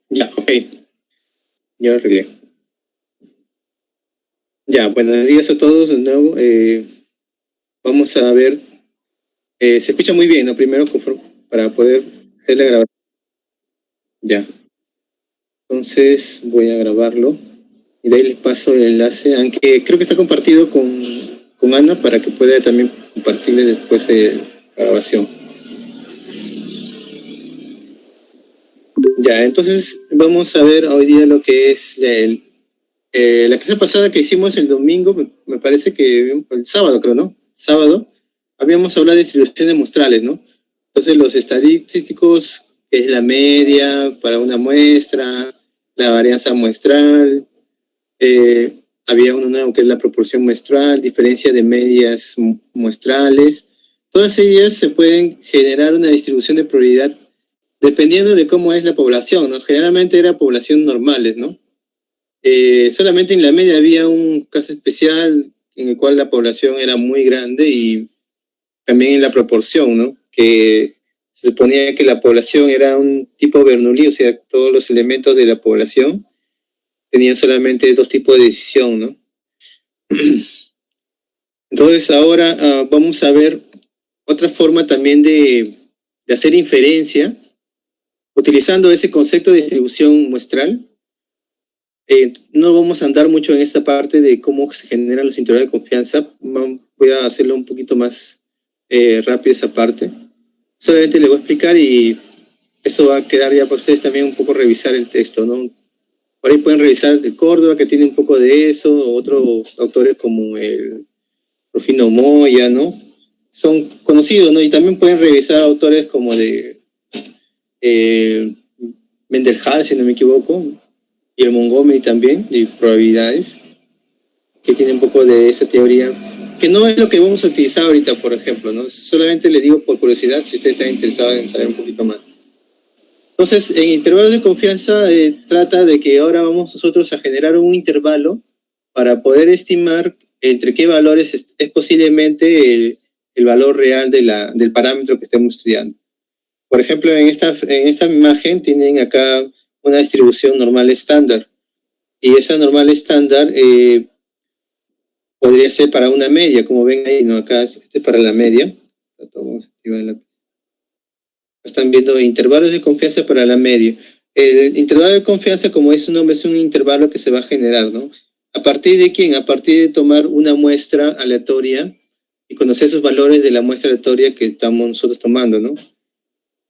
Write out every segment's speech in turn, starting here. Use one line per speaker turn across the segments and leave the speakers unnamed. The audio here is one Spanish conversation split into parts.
Ya, ok. Ya lo arreglé. Ya, buenos días a todos de nuevo. Vamos a ver. Se escucha muy bien, ¿no? Primero, para poder hacer la grabación. Ya. Entonces voy a grabarlo. Y de ahí les paso el enlace, aunque creo que está compartido con Ana para que pueda también compartirle después la grabación. Ya, entonces vamos a ver hoy día lo que es la clase pasada que hicimos el domingo, me parece que el sábado, creo, ¿no? Sábado, habíamos hablado de distribuciones muestrales, ¿no? Entonces, los estadísticos, que es la media para una muestra, la varianza muestral, había uno nuevo que es la proporción muestral, diferencia de medias muestrales. Todas ellas se pueden generar una distribución de probabilidad dependiendo de cómo es la población, ¿no? Generalmente era población normales, ¿no? Solamente en la media había un caso especial en el cual la población era muy grande y también en la proporción, ¿no? Que se suponía que la población era un tipo Bernoulli, o sea, todos los elementos de la población tenían solamente dos tipos de decisión, ¿no? Entonces ahora vamos a ver otra forma también de hacer inferencia utilizando ese concepto de distribución muestral. No vamos a andar mucho en esta parte de cómo se generan los intervalos de confianza. Voy a hacerlo un poquito más rápido esa parte. Solamente le voy a explicar y eso va a quedar ya para ustedes también un poco revisar el texto, ¿no? Por ahí pueden revisar de Córdoba, que tiene un poco de eso, otros autores como el Rufino Moya, ¿no? Son conocidos, ¿no? Y también pueden revisar autores como de Mendelhall, si no me equivoco, y el Montgomery también, de probabilidades, que tiene un poco de esa teoría, que no es lo que vamos a utilizar ahorita, por ejemplo, ¿no? Solamente le digo por curiosidad si usted está interesado en saber un poquito más. Entonces, en intervalos de confianza trata de que ahora vamos nosotros a generar un intervalo para poder estimar entre qué valores es posiblemente el valor real del parámetro que estemos estudiando. Por ejemplo, en esta imagen tienen acá una distribución normal estándar. Y esa normal estándar podría ser para una media, como ven ahí, ¿no? Acá es para la media. Están viendo intervalos de confianza para la media. El intervalo de confianza, como es su nombre, es un intervalo que se va a generar, ¿no? ¿A partir de quién? A partir de tomar una muestra aleatoria y conocer esos valores de la muestra aleatoria que estamos nosotros tomando, ¿no?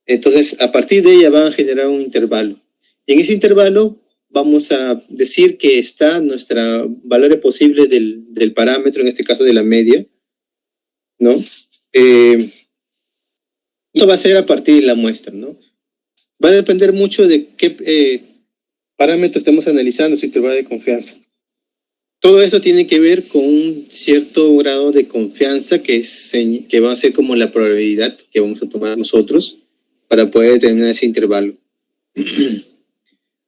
Entonces, a partir de ella van a generar un intervalo. Y en ese intervalo vamos a decir que está nuestros valores posibles del parámetro, en este caso de la media, ¿no? Esto va a ser a partir de la muestra, ¿no? Va a depender mucho de qué parámetros estemos analizando su intervalo de confianza. Todo eso tiene que ver con un cierto grado de confianza que va a ser como la probabilidad que vamos a tomar nosotros para poder determinar ese intervalo.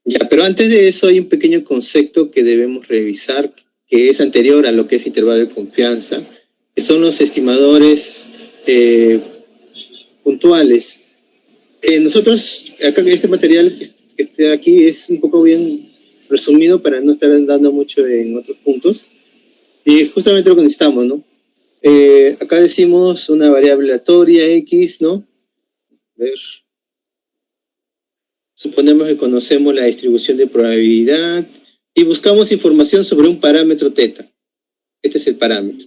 Ya, pero antes de eso hay un pequeño concepto que debemos revisar, que es anterior a lo que es intervalo de confianza, que son los estimadores puntuales. Nosotros, acá este material que está aquí es un poco bien resumido para no estar andando mucho en otros puntos. Y justamente lo que necesitamos, ¿no? Acá decimos una variable aleatoria X, ¿no? A ver. Suponemos que conocemos la distribución de probabilidad y buscamos información sobre un parámetro θ. Este es el parámetro.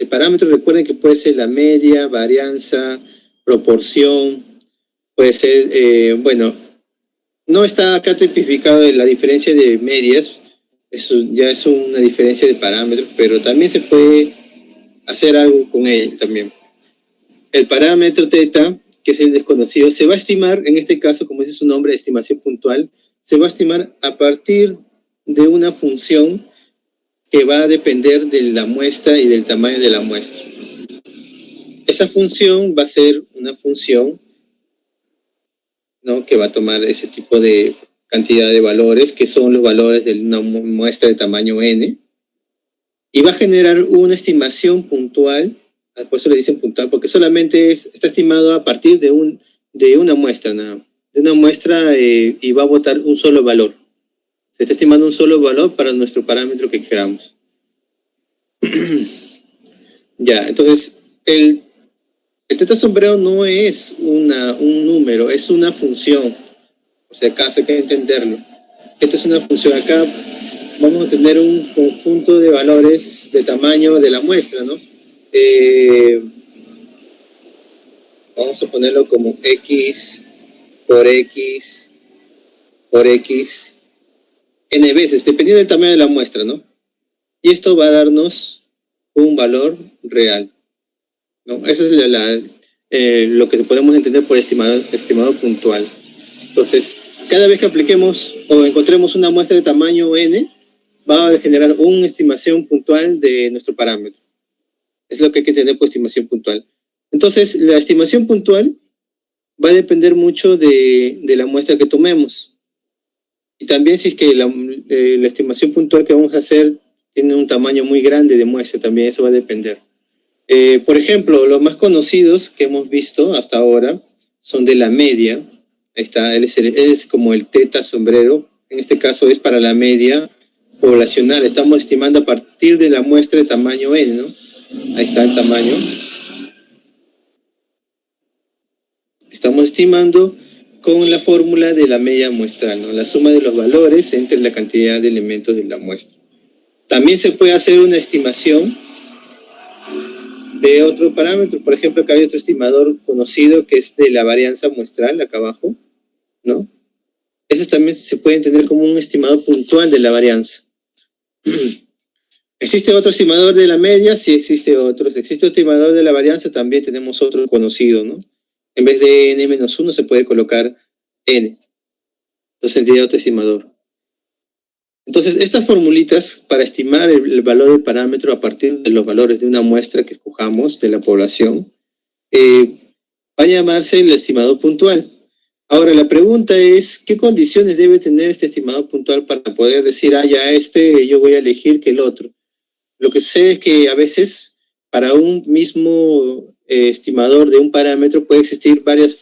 El parámetro, recuerden que puede ser la media, varianza, proporción, puede ser, bueno, no está acá tipificado la diferencia de medias, eso ya es una diferencia de parámetros, pero también se puede hacer algo con él también. El parámetro θ, que es el desconocido, se va a estimar, en este caso, como dice su nombre, estimación puntual, se va a estimar a partir de una función que va a depender de la muestra y del tamaño de la muestra. Esa función va a ser una función, ¿no?, que va a tomar ese tipo de cantidad de valores, que son los valores de una muestra de tamaño n, y va a generar una estimación puntual. Por eso le dicen puntual, porque solamente está estimado a partir de una muestra, nada. de una muestra y va a botar un solo valor. Se está estimando un solo valor para nuestro parámetro que queramos. Ya, entonces, el teta sombrero no es un número, es una función. Por si acaso hay que entenderlo. Esto es una función. Acá vamos a tener un conjunto de valores de tamaño de la muestra, ¿no? Vamos a ponerlo como x por x por x n veces, dependiendo del tamaño de la muestra, ¿no? Y esto va a darnos un valor real, ¿no? Eso es lo que podemos entender por estimado puntual. Entonces, cada vez que apliquemos o encontremos una muestra de tamaño n, va a generar una estimación puntual de nuestro parámetro. Es lo que hay que tener por estimación puntual. Entonces, la estimación puntual va a depender mucho de la muestra que tomemos. Y también si es que la estimación puntual que vamos a hacer tiene un tamaño muy grande de muestra, también eso va a depender. Por ejemplo, los más conocidos que hemos visto hasta ahora son de la media. Ahí está, él es como el teta sombrero. En este caso es para la media poblacional. Estamos estimando a partir de la muestra de tamaño n, ¿no? Ahí está el tamaño. Estamos estimando con la fórmula de la media muestral, ¿no? La suma de los valores entre la cantidad de elementos de la muestra. También se puede hacer una estimación de otro parámetro. Por ejemplo, acá hay otro estimador conocido que es de la varianza muestral, acá abajo, ¿no? Esos también se pueden tener como un estimador puntual de la varianza. ¿Existe otro estimador de la media? Sí, existe otro. ¿Existe otro estimador de la varianza? También tenemos otro conocido, ¿no? En vez de n-1 se puede colocar n. Entonces tendría otro estimador. Entonces, estas formulitas para estimar el valor del parámetro a partir de los valores de una muestra que escojamos de la población, va a llamarse el estimador puntual. Ahora, la pregunta es, ¿qué condiciones debe tener este estimador puntual para poder decir, ya yo voy a elegir que el otro? Lo que sucede es que a veces, para un mismo estimador de un parámetro puede existir varias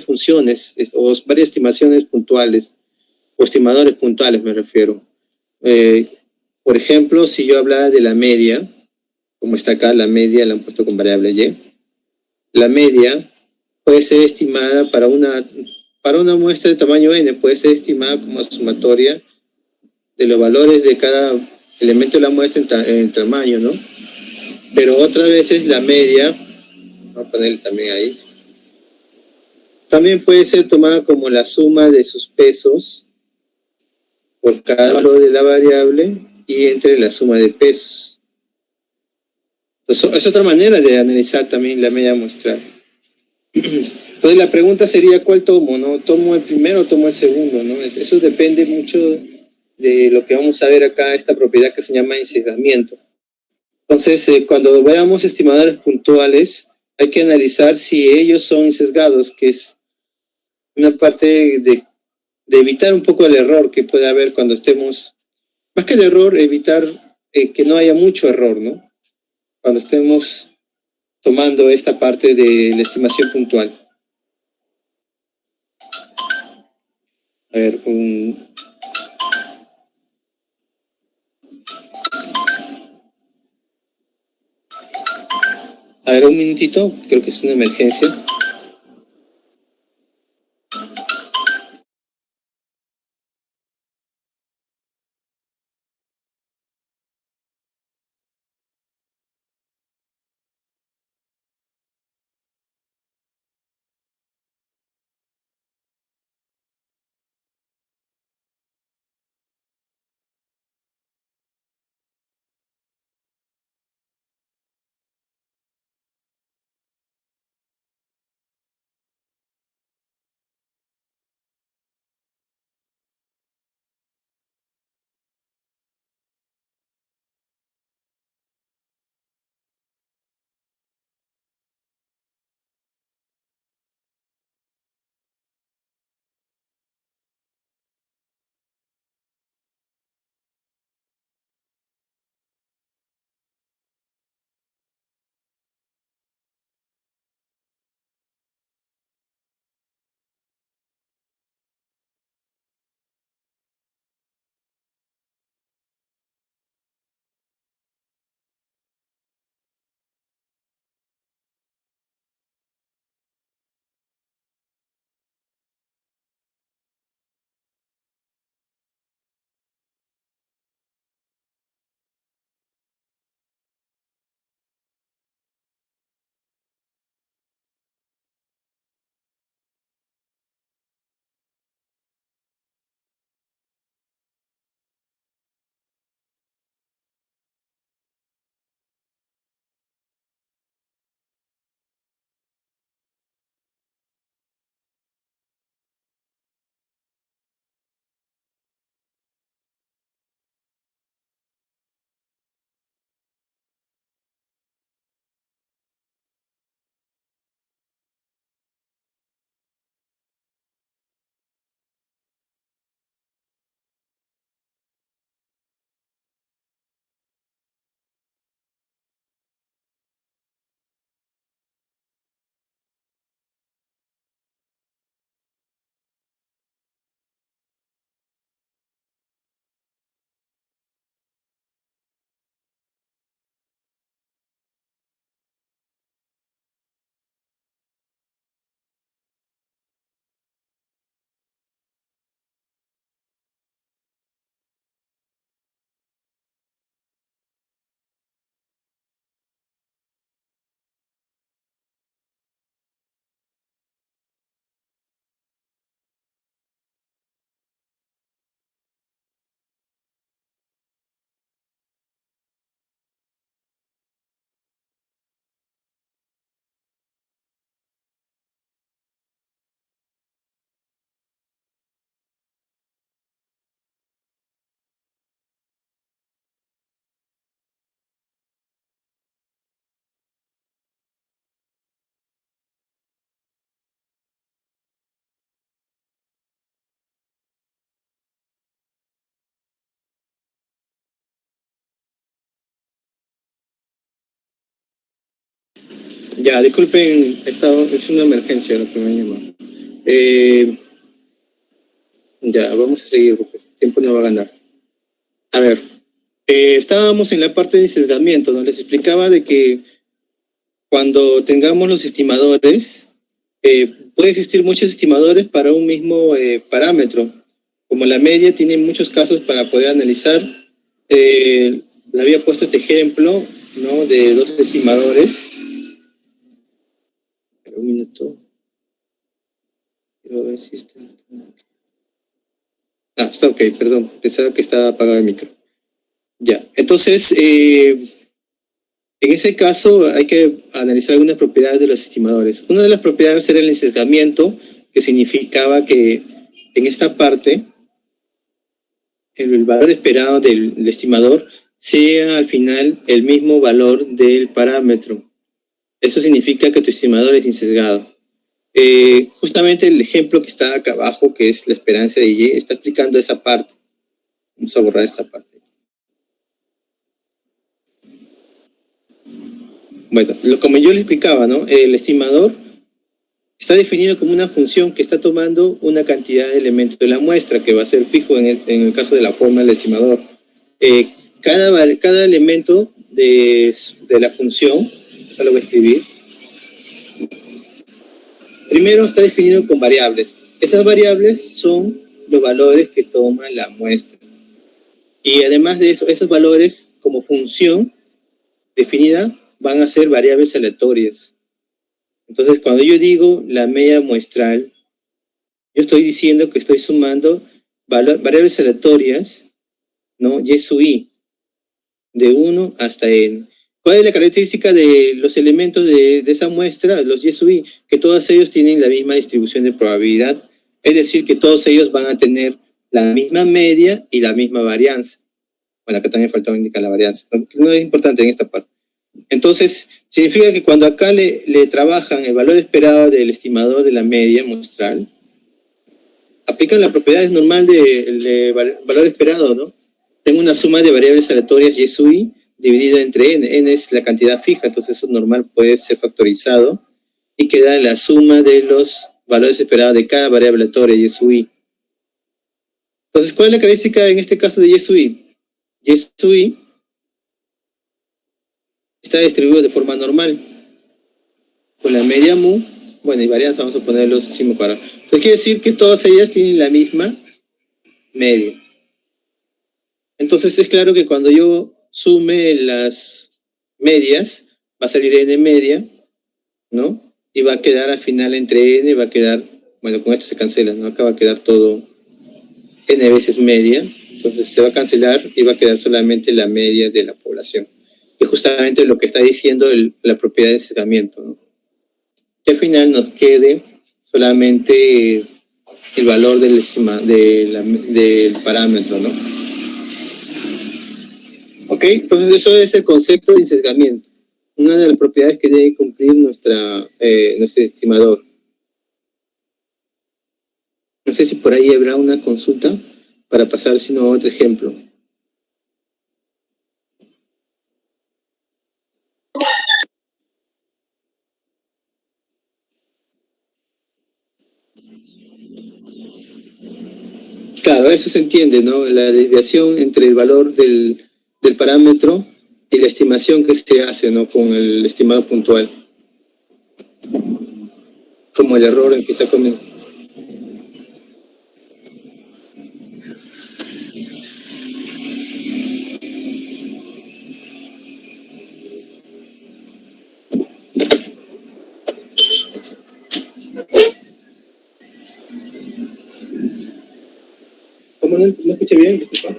funciones o varias estimaciones puntuales, o estimadores puntuales me refiero. Por ejemplo, si yo hablara de la media, como está acá, la media la han puesto con variable y, la media puede ser estimada para una muestra de tamaño n, puede ser estimada como sumatoria de los valores de cada elemento de la muestra en tamaño, ¿no? Pero otras veces la media, voy a poner también ahí, también puede ser tomada como la suma de sus pesos por cada valor de la variable y entre la suma de pesos. Entonces, es otra manera de analizar también la media muestral. Entonces la pregunta sería, ¿cuál tomo? ¿No? ¿Tomo el primero o tomo el segundo? ¿No? Eso depende mucho de lo que vamos a ver acá, esta propiedad que se llama ensesgamiento. Entonces, cuando veamos estimadores puntuales, hay que analizar si ellos son sesgados, que es una parte de evitar un poco el error que puede haber cuando estemos, más que el error, evitar que no haya mucho error, ¿no? Cuando estemos tomando esta parte de la estimación puntual. A ver, un minutito, creo que es una emergencia. Ya, disculpen, es una emergencia lo que me han llamado. Ya, vamos a seguir porque el tiempo no va a ganar. A ver, estábamos en la parte de sesgamiento, ¿no? Les explicaba de que cuando tengamos los estimadores, puede existir muchos estimadores para un mismo parámetro. Como la media tiene muchos casos para poder analizar, le había puesto este ejemplo, ¿no? De dos estimadores. Un minuto. Quiero ver si está... Ah, está ok, perdón. Pensaba que estaba apagado el micro. Ya, entonces, en ese caso hay que analizar algunas propiedades de los estimadores. Una de las propiedades era el sesgamiento, que significaba que en esta parte el valor esperado del estimador sea al final el mismo valor del parámetro. Eso significa que tu estimador es insesgado. Justamente el ejemplo que está acá abajo, que es la esperanza de Y, está explicando esa parte. Vamos a borrar esta parte. Bueno, como yo le explicaba, ¿no? El estimador está definido como una función que está tomando una cantidad de elementos de la muestra, que va a ser fijo en el caso de la forma del estimador. Cada elemento de la función, ya lo voy a escribir, primero está definido con variables. Esas variables son los valores que toma la muestra. Y además de eso, esos valores como función definida van a ser variables aleatorias. Entonces, cuando yo digo la media muestral, yo estoy diciendo que estoy sumando variables aleatorias, ¿no? Y sub i, de 1 hasta n. ¿Cuál es la característica de los elementos de esa muestra, los y sub i? Que todos ellos tienen la misma distribución de probabilidad, es decir, que todos ellos van a tener la misma media y la misma varianza. Bueno, acá también faltaba indicar la varianza, no es importante en esta parte. Entonces, significa que cuando acá le trabajan el valor esperado del estimador de la media muestral, aplican la propiedad normal de valor esperado, ¿no? Tengo una suma de variables aleatorias y sub i dividida entre n. N es la cantidad fija, entonces eso normal puede ser factorizado y queda la suma de los valores esperados de cada variable aleatoria y sub i. Entonces, ¿cuál es la característica en este caso de y sub i? Y sub i está distribuido de forma normal, con la media mu, bueno, y varianza vamos a ponerlo sin cuadrado. Entonces quiere decir que todas ellas tienen la misma media. Entonces es claro que cuando yo sume las medias, va a salir n media, ¿no? Y va a quedar al final entre n, va a quedar, bueno, con esto se cancela, ¿no? Acá va a quedar todo n veces media, entonces se va a cancelar y va a quedar solamente la media de la población. Y justamente lo que está diciendo la propiedad de sesgamiento, ¿no? Que al final nos quede solamente el valor del parámetro, ¿no? ¿Ok? Entonces eso es el concepto de sesgamiento. Una de las propiedades que debe cumplir nuestro estimador. No sé si por ahí habrá una consulta para pasar, sino a otro ejemplo. Claro, eso se entiende, ¿no? La desviación entre el valor del parámetro y la estimación que se hace, ¿no? Con el estimado puntual. Como el error empieza con el... ¿Cómo no escuché bien? Disculpa.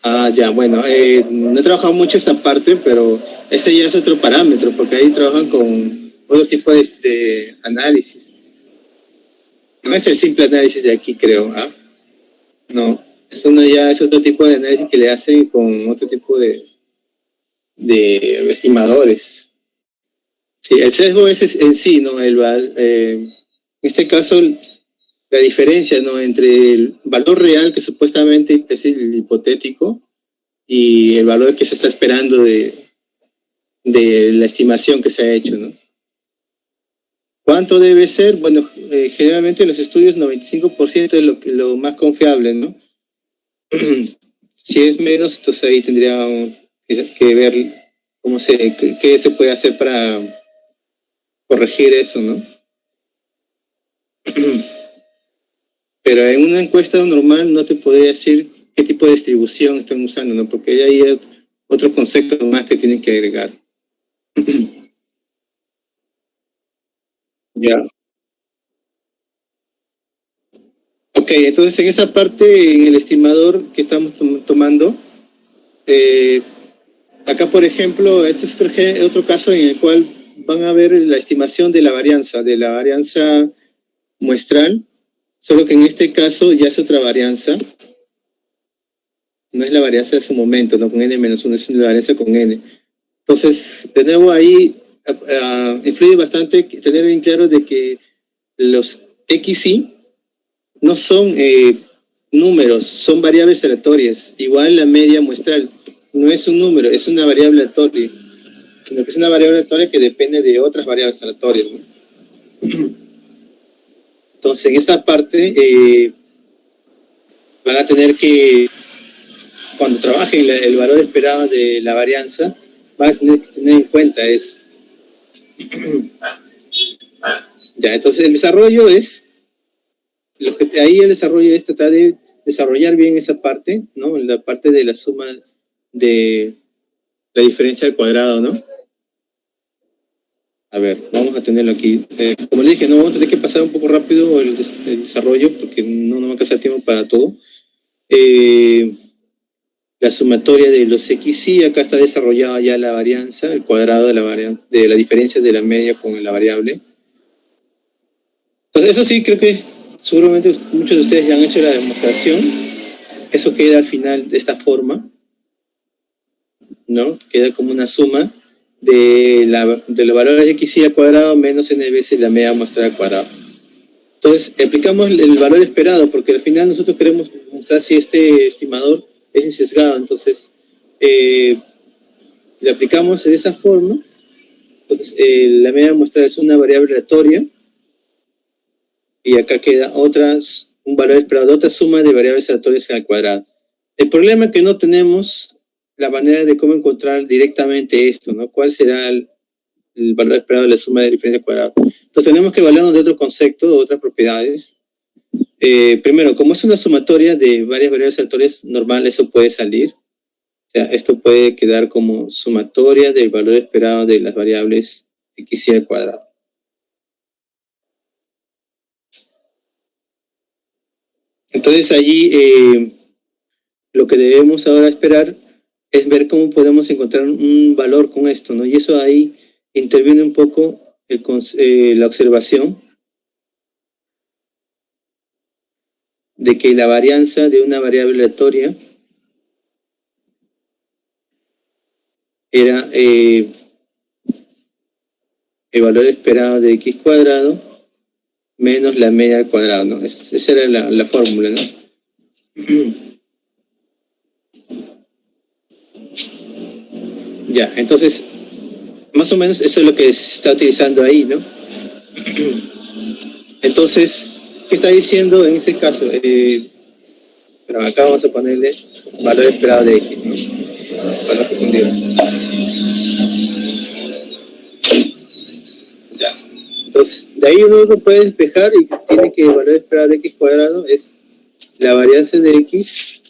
Ah, ya, bueno, no he trabajado mucho esta parte, pero ese ya es otro parámetro, porque ahí trabajan con otro tipo de análisis. No es el simple análisis de aquí, creo, ¿ah? No. Eso no ya es otro tipo de análisis que le hacen con otro tipo de estimadores. Sí, el sesgo es en sí, ¿no? En este caso, la diferencia, ¿no? Entre el valor real, que supuestamente es el hipotético, y el valor que se está esperando de la estimación que se ha hecho, ¿no? ¿Cuánto debe ser? Bueno, generalmente los estudios 95% es lo más confiable, ¿no? Si es menos, entonces ahí tendría que ver qué se puede hacer para corregir eso, ¿no? Pero en una encuesta normal no te podría decir qué tipo de distribución están usando, ¿no? Porque ahí hay otro concepto más que tienen que agregar. Ya. Ok, entonces en esa parte, en el estimador que estamos tomando, eh, acá por ejemplo, este es otro caso en el cual van a ver la estimación de la varianza muestral, solo que en este caso ya es otra varianza, no es la varianza de su momento, no con n-1, es una varianza con n. Entonces, de nuevo ahí influye bastante tener bien claro de que los XY no son números, son variables aleatorias. Igual la media muestral no es un número, es una variable aleatoria, sino que es una variable aleatoria que depende de otras variables aleatorias, ¿no? Entonces, en esa parte van a tener que, cuando trabajen el valor esperado de la varianza, van a tener que tener en cuenta eso. Ya, entonces el desarrollo es, ahí el desarrollo es tratar de desarrollar bien esa parte, ¿no? La parte de la suma de la diferencia al cuadrado, ¿no? A ver, vamos a tenerlo aquí. Como le dije, no vamos a tener que pasar un poco rápido el desarrollo porque no va a alcanzar tiempo para todo. La sumatoria de los XY, acá está desarrollada ya la varianza, el cuadrado de la diferencia de la media con la variable. Entonces, eso sí, creo que seguramente muchos de ustedes ya han hecho la demostración. Eso queda al final de esta forma, ¿no? Queda como una suma de los valores de XY al cuadrado menos n veces la media muestral al cuadrado. Entonces, aplicamos el valor esperado, porque al final nosotros queremos mostrar si este estimador es insesgado. Entonces, le aplicamos de esa forma. Entonces, la media muestral es una variable aleatoria. Y acá queda un valor esperado de otra suma de variables aleatorias al cuadrado. El problema es que no tenemos la manera de cómo encontrar directamente esto, ¿no? ¿Cuál será el valor esperado de la suma de diferencia al cuadrado? Entonces tenemos que valernos de otro concepto, de otras propiedades. Primero, como es una sumatoria de varias variables aleatorias, normal eso puede salir. O sea, esto puede quedar como sumatoria del valor esperado de las variables x y al cuadrado. Entonces allí lo que debemos ahora esperar es ver cómo podemos encontrar un valor con esto, ¿no? Y eso ahí interviene un poco la observación de que la varianza de una variable aleatoria era el valor esperado de x cuadrado menos la media al cuadrado, ¿no? Esa era la fórmula, ¿no? Ya, entonces, más o menos eso es lo que se está utilizando ahí, ¿no? Entonces, ¿qué está diciendo en este caso? Pero acá vamos a ponerle valor esperado de x, ¿no? Valor pretendido. Ya. Entonces, de ahí uno lo puede despejar y tiene que el valor esperado de x cuadrado es la varianza de x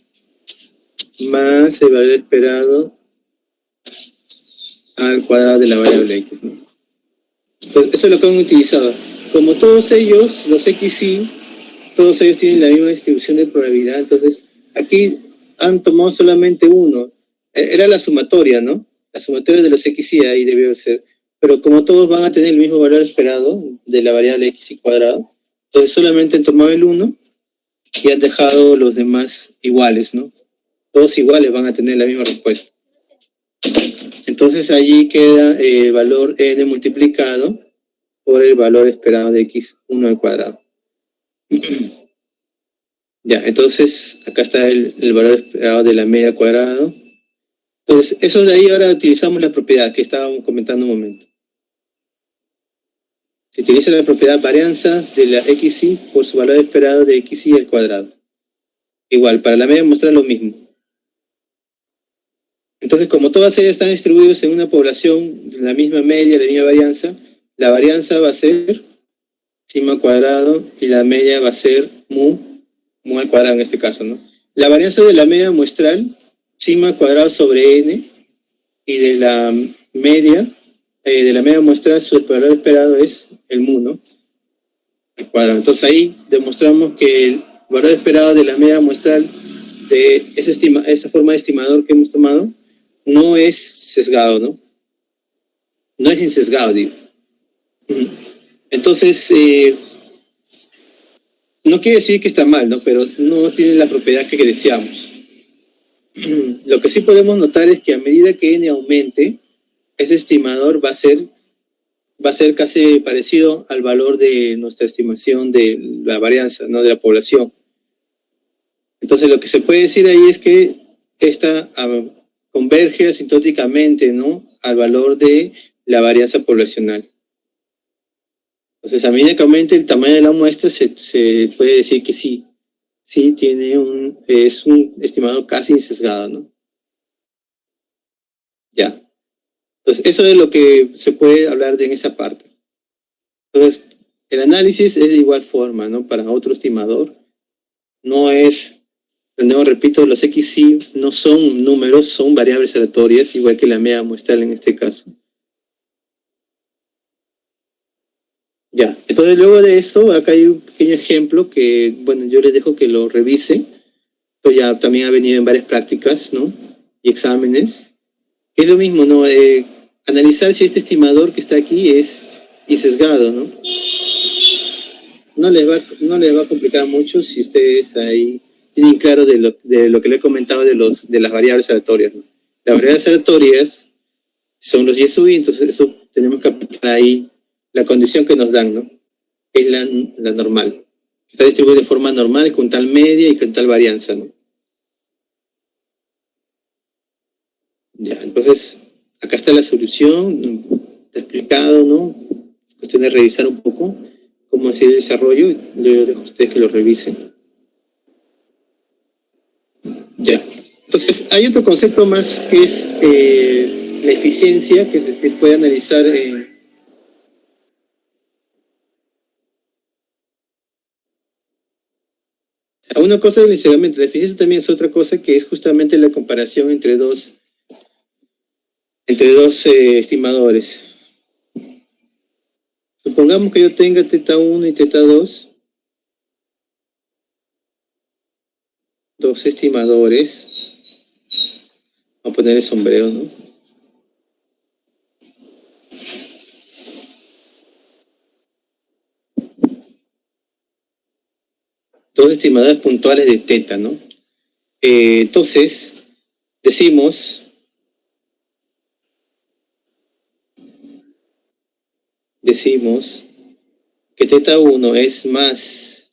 más el valor esperado al cuadrado de la variable x, ¿no? Entonces, eso es lo que han utilizado. Como todos ellos, los XY, todos ellos tienen la misma distribución de probabilidad, entonces aquí han tomado solamente uno. Era la sumatoria, ¿no? La sumatoria de los XY ahí debió ser. Pero como todos van a tener el mismo valor esperado de la variable XY cuadrado, entonces solamente han tomado el 1 y han dejado los demás iguales, ¿no? Todos iguales van a tener la misma respuesta. Entonces allí queda el valor n multiplicado por el valor esperado de x1 al cuadrado. Ya, entonces acá está el valor esperado de la media al cuadrado. Entonces, eso de ahí ahora utilizamos la propiedad que estábamos comentando un momento. Se utiliza la propiedad varianza de la xy por su valor esperado de xy al cuadrado. Igual, para la media muestra lo mismo. Entonces, como todas ellas están distribuidas en una población, la misma media, la misma varianza, la varianza va a ser sigma al cuadrado y la media va a ser mu al cuadrado en este caso, ¿no? La varianza de la media muestral, sigma al cuadrado sobre n, y de la media muestral, su valor esperado es el mu, ¿no? Al cuadrado. Entonces ahí demostramos que el valor esperado de la media muestral de esa forma de estimador que hemos tomado no es sesgado, ¿no? No es insesgado, digo. Entonces, no quiere decir que está mal, ¿no? Pero no tiene la propiedad que deseamos. Lo que sí podemos notar es que a medida que n aumente, ese estimador va a ser casi parecido al valor de nuestra estimación de la varianza, ¿no? De la población. Entonces, lo que se puede decir ahí es que esta converge asintóticamente, ¿no? Al valor de la varianza poblacional. Entonces, a medida que aumente el tamaño de la muestra, se puede decir que sí es un estimador casi sesgado, ¿no? Ya. Entonces, eso es lo que se puede hablar en esa parte. Entonces, el análisis es de igual forma, ¿no? Para otro estimador. No es, de nuevo repito, los XY no son números, son variables aleatorias, igual que la media muestral en este caso. Ya, entonces luego de esto, acá hay un pequeño ejemplo que, bueno, yo les dejo que lo revisen. Esto ya también ha venido en varias prácticas, ¿no? Y exámenes. Es lo mismo, ¿no? Analizar si este estimador que está aquí es sesgado, ¿no? No les va a complicar mucho si ustedes ahí tienen claro de lo que le he comentado de las variables aleatorias, ¿no? Las variables aleatorias son los y sub i, entonces eso tenemos que aplicar ahí la condición que nos dan, ¿no? Es la normal. Está distribuida de forma normal con tal media y con tal varianza, ¿no? Ya, entonces, acá está la solución, está explicado, ¿no? Es cuestión de revisar un poco cómo hacer el desarrollo, y luego dejo a ustedes que lo revisen. Ya. Entonces, hay otro concepto más que es la eficiencia, que se puede analizar una cosa del encerramiento. La eficiencia también es otra cosa, que es justamente la comparación entre dos estimadores. Supongamos que yo tenga θ1 y θ2, dos estimadores. Vamos a poner el sombrero, ¿no? Dos estimadores puntuales de θ, ¿no? Entonces, decimos que θ1 es más,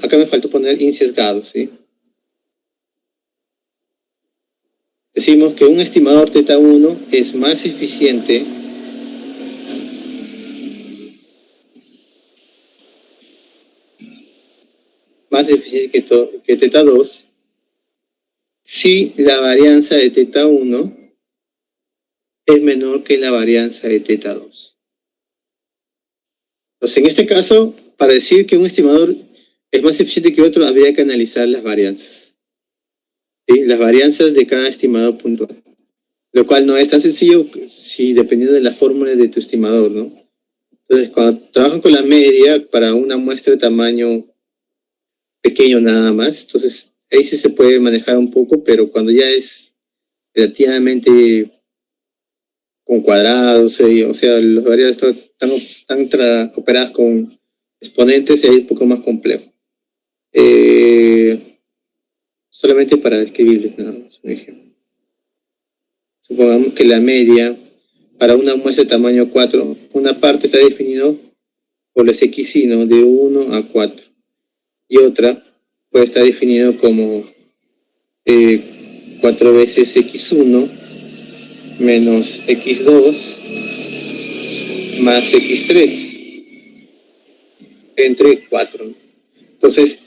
acá me faltó poner insesgado, ¿sí? Decimos que un estimador θ1 es más eficiente que θ2 si la varianza de θ1 es menor que la varianza de θ2. Entonces, en este caso, para decir que un estimador es más eficiente que otro, habría que analizar las varianzas. ¿Sí? Las varianzas de cada estimador puntual. Lo cual no es tan sencillo si dependiendo de la fórmula de tu estimador, ¿no? Entonces, cuando trabajan con la media para una muestra de tamaño pequeño nada más, entonces ahí sí se puede manejar un poco, pero cuando ya es relativamente con cuadrados, o sea, las variables están operadas con exponentes y ahí es un poco más complejo. solamente para describirles nada más un ejemplo. Supongamos que la media para una muestra de tamaño 4, una parte está definido por los x y, ¿no?, de 1 a 4, y otra puede estar definido como 4 veces x1 menos x2 más x3 entre 4, ¿no? Entonces,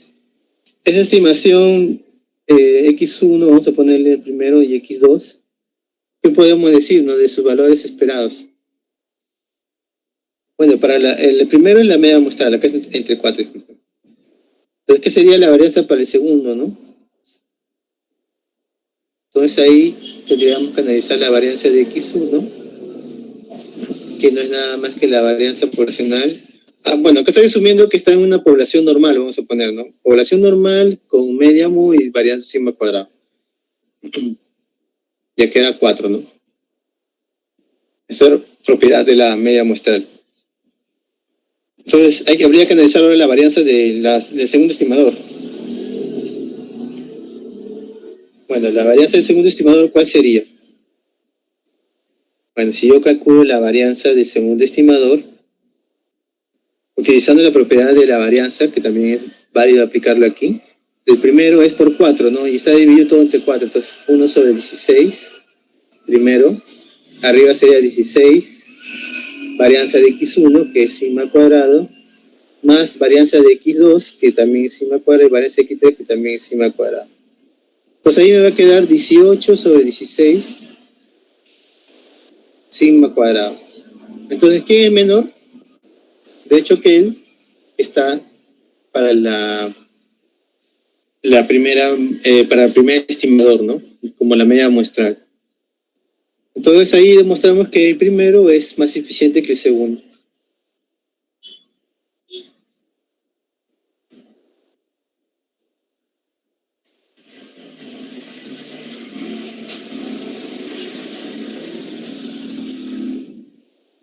esa estimación x1, vamos a ponerle el primero, y x2, ¿qué podemos decir, no?, de sus valores esperados? Bueno, para el primero es la media muestral, acá es entre 4. Entonces, ¿qué sería la varianza para el segundo, no? Entonces ahí tendríamos que analizar la varianza de x1, que no es nada más que la varianza poblacional. Bueno, acá estoy asumiendo que está en una población normal, vamos a poner, ¿no? Población normal con media mu y varianza sigma cuadrado. Ya queda 4, ¿no? Esa es propiedad de la media muestral. Entonces, habría que analizar ahora la varianza del segundo estimador. Bueno, la varianza del segundo estimador, ¿cuál sería? Bueno, si yo calculo la varianza del segundo estimador, utilizando la propiedad de la varianza, que también es válido aplicarlo aquí, el primero es por 4, ¿no? Y está dividido todo entre 4, entonces 1 sobre 16, primero, arriba sería 16, varianza de x1, que es sigma cuadrado, más varianza de x2, que también es sigma cuadrado, y varianza de x3, que también es sigma cuadrado. Pues ahí me va a quedar 18 sobre 16, sigma cuadrado. Entonces, ¿quién es menor? De hecho, que él está para para el primer estimador, ¿no? Como la media muestral. Entonces ahí demostramos que el primero es más eficiente que el segundo.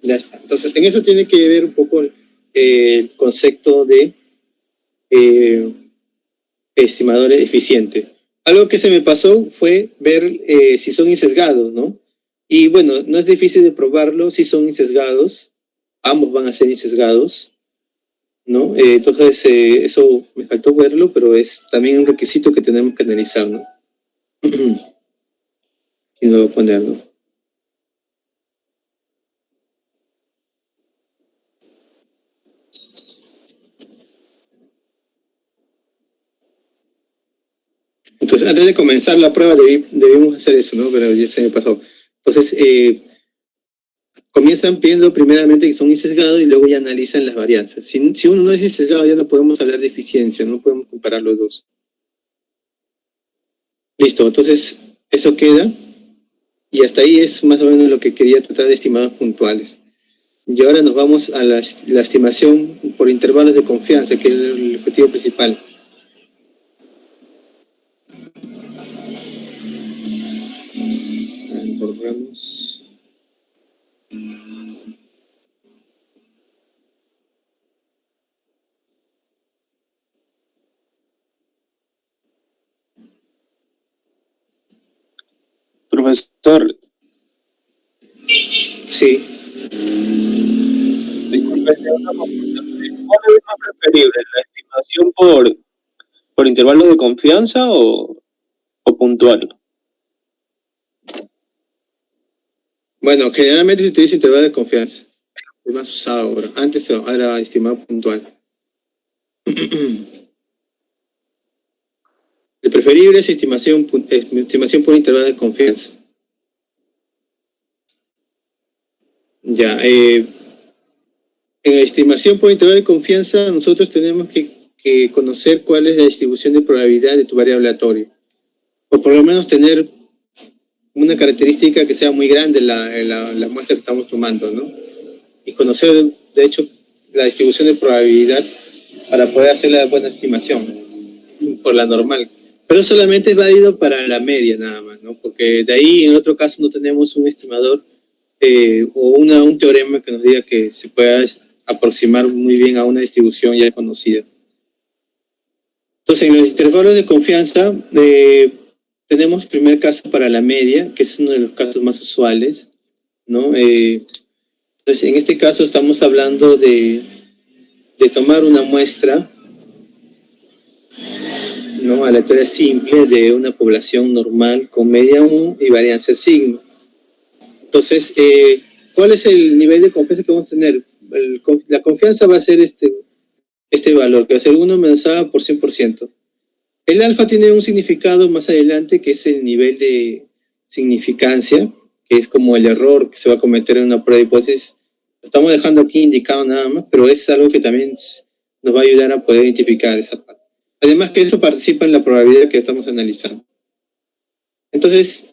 Ya está. Entonces en eso tiene que ver un poco el concepto de estimadores eficientes. Algo que se me pasó fue ver si son insesgados, ¿no? Y bueno, no es difícil de probarlo si son insesgados. Ambos van a ser insesgados, ¿no? Entonces, eso me faltó verlo, pero es también un requisito que tenemos que analizar, ¿no? ¿Quién lo va a poner, no? Entonces, antes de comenzar la prueba debimos hacer eso, ¿no? Pero ya se me pasó. Entonces, comienzan viendo primeramente que son insesgados y luego ya analizan las varianzas. Si uno no es insesgado, ya no podemos hablar de eficiencia, no podemos comparar los dos. Listo, entonces eso queda, y hasta ahí es más o menos lo que quería tratar de estimados puntuales. Y ahora nos vamos a la estimación por intervalos de confianza, que es el objetivo principal. Borramos.
Profesor.
Sí.
Disculpe, ¿cuál es más preferible? ¿La estimación por intervalos de confianza o puntual?
Bueno, generalmente se utiliza intervalo de confianza. Es más usado ahora. Antes era estimado puntual. El preferible es estimación por intervalo de confianza. Ya, en la estimación por intervalo de confianza, nosotros tenemos que conocer cuál es la distribución de probabilidad de tu variable aleatoria. O por lo menos tener una característica que sea muy grande la muestra que estamos tomando, ¿no? Y conocer, de hecho, la distribución de probabilidad para poder hacer la buena estimación por la normal. Pero solamente es válido para la media nada más, ¿no? Porque de ahí, en otro caso, no tenemos un estimador o un teorema que nos diga que se pueda aproximar muy bien a una distribución ya conocida. Entonces, en los intervalos de confianza, tenemos primer caso para la media, que es uno de los casos más usuales, ¿no? Entonces, en este caso estamos hablando de tomar una muestra, ¿no?, aleatoria simple de una población normal con media 1 y varianza sigma. Entonces, ¿cuál es el nivel de confianza que vamos a tener? La confianza va a ser este valor, que va a ser 1 menos A por 100%. El alfa tiene un significado más adelante, que es el nivel de significancia, que es como el error que se va a cometer en una prueba de hipótesis. Lo estamos dejando aquí indicado nada más, pero es algo que también nos va a ayudar a poder identificar esa parte. Además que eso participa en la probabilidad que estamos analizando. Entonces,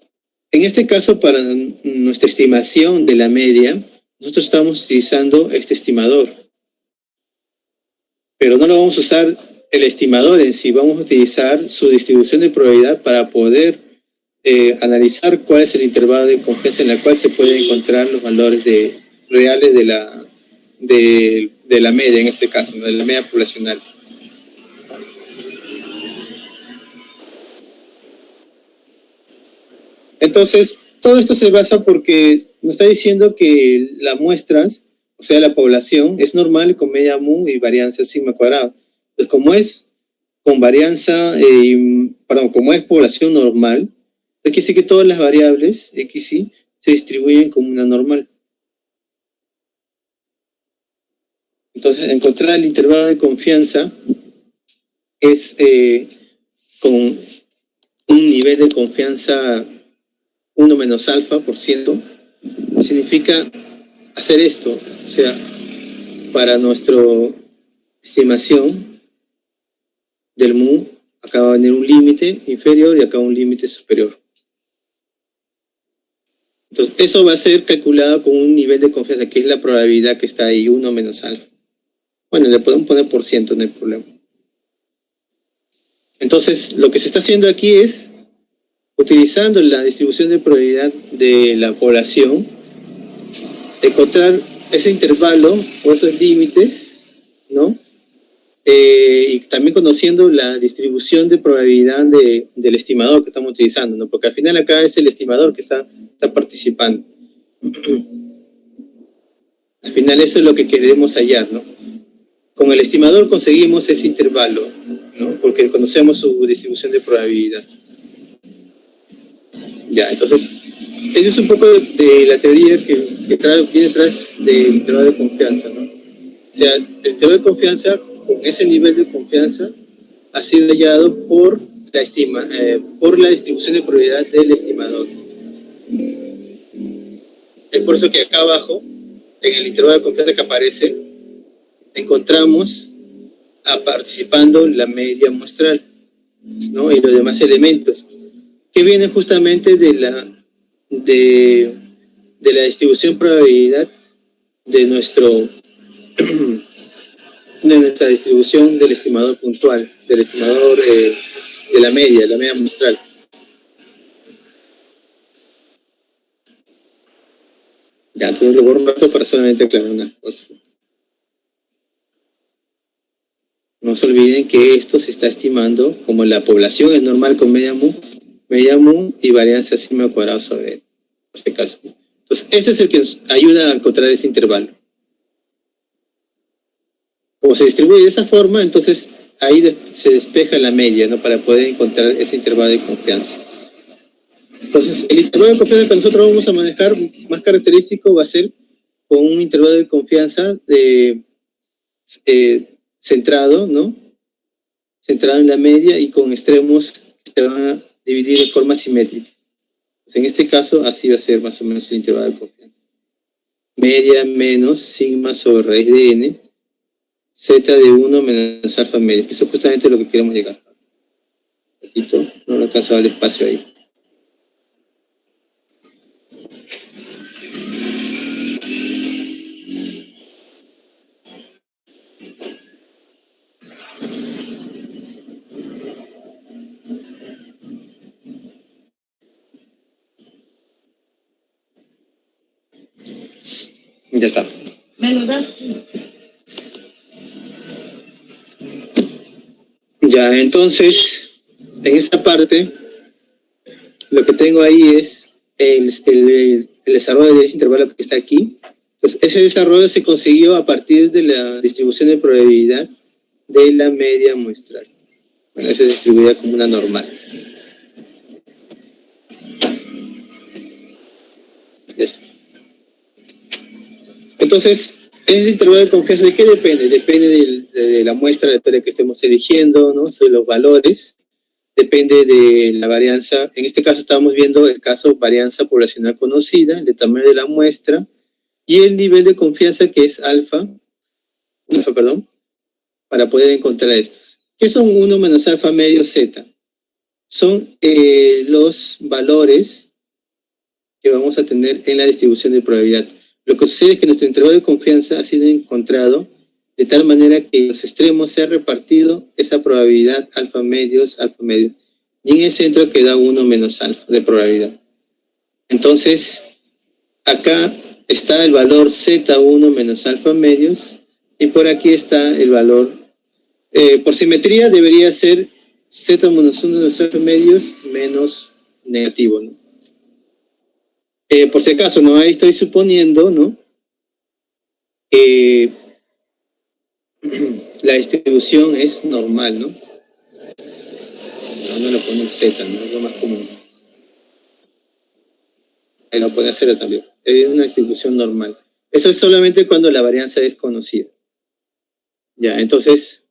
en este caso, para nuestra estimación de la media, nosotros estamos utilizando este estimador. Pero no lo vamos a usar el estimador en sí, vamos a utilizar su distribución de probabilidad para poder analizar cuál es el intervalo de confianza en el cual se pueden encontrar los valores reales de la media, en este caso, ¿no?, de la media poblacional. Entonces, todo esto se basa porque nos está diciendo que las muestras, o sea, la población, es normal con media mu y varianza sigma cuadrado. Entonces, como es con varianza, como es población normal, quiere decir que todas las variables X y se distribuyen como una normal. Entonces, encontrar el intervalo de confianza es con un nivel de confianza 1 menos alfa por ciento, significa hacer esto, o sea, para nuestra estimación del mu, acá va a venir un límite inferior y acá un límite superior. Entonces, eso va a ser calculado con un nivel de confianza, que es la probabilidad que está ahí, 1 menos alfa. Bueno, le podemos poner por ciento, no hay problema. Entonces, lo que se está haciendo aquí es, utilizando la distribución de probabilidad de la población, encontrar ese intervalo o esos límites, ¿no? Y también conociendo la distribución de probabilidad del estimador que estamos utilizando, ¿no? Porque al final acá es el estimador que está participando. Al final eso es lo que queremos hallar, ¿no? Con el estimador conseguimos ese intervalo, ¿no?, porque conocemos su distribución de probabilidad. Ya, entonces, esa es un poco de la teoría que viene detrás del intervalo de confianza, ¿no? O sea, el intervalo de confianza, con ese nivel de confianza, ha sido hallado por la distribución de probabilidad del estimador. Es por eso que acá abajo, en el intervalo de confianza que aparece, encontramos participando la media muestral, ¿no?, y los demás elementos, que vienen justamente de la distribución probabilidad de nuestra distribución del estimador puntual, del estimador de la media muestral. Ya, entonces lo borro un rato para solamente aclarar una cosa. No se olviden que esto se está estimando como la población es normal con media mu y varianza sigma cuadrado sobre en este caso. Entonces, ese es el que nos ayuda a encontrar ese intervalo. Como se distribuye de esa forma, entonces ahí se despeja la media, ¿no?, para poder encontrar ese intervalo de confianza. Entonces, el intervalo de confianza que nosotros vamos a manejar más característico va a ser con un intervalo de confianza centrado, ¿no?, centrado en la media y con extremos que se van a dividir de forma simétrica. Pues en este caso, así va a ser más o menos el intervalo de confianza. Media menos sigma sobre raíz de n, z de 1 menos alfa media. Eso es justamente lo que queremos llegar. Un poquito, no lo alcanzaba el espacio ahí. Ya está. ¿Me lo das? Ya, entonces, en esta parte, lo que tengo ahí es el desarrollo de ese intervalo que está aquí. Pues ese desarrollo se consiguió a partir de la distribución de probabilidad de la media muestral. Bueno, esa es distribuida como una normal. Entonces, ese intervalo de confianza, ¿de qué depende? Depende de la muestra aleatoria que estemos eligiendo, ¿no? De los valores, depende de la varianza. En este caso estamos viendo el caso varianza poblacional conocida, el tamaño de la muestra, y el nivel de confianza que es alfa, para poder encontrar estos. ¿Qué son 1 menos alfa medio z? Son los valores que vamos a tener en la distribución de probabilidad. Lo que sucede es que nuestro intervalo de confianza ha sido encontrado de tal manera que en los extremos se ha repartido esa probabilidad alfa medio, y en el centro queda 1 menos alfa de probabilidad. Entonces, acá está el valor Z1 menos alfa medios, y por aquí está el valor, por simetría debería ser Z menos 1 menos alfa medios menos negativo, ¿no? Por si acaso, ¿no? Ahí estoy suponiendo, ¿no? Que la distribución es normal, ¿no? No lo ponen Z, ¿no? Es lo más común. Ahí lo puede hacer también. Es una distribución normal. Eso es solamente cuando la varianza es conocida. Ya, entonces,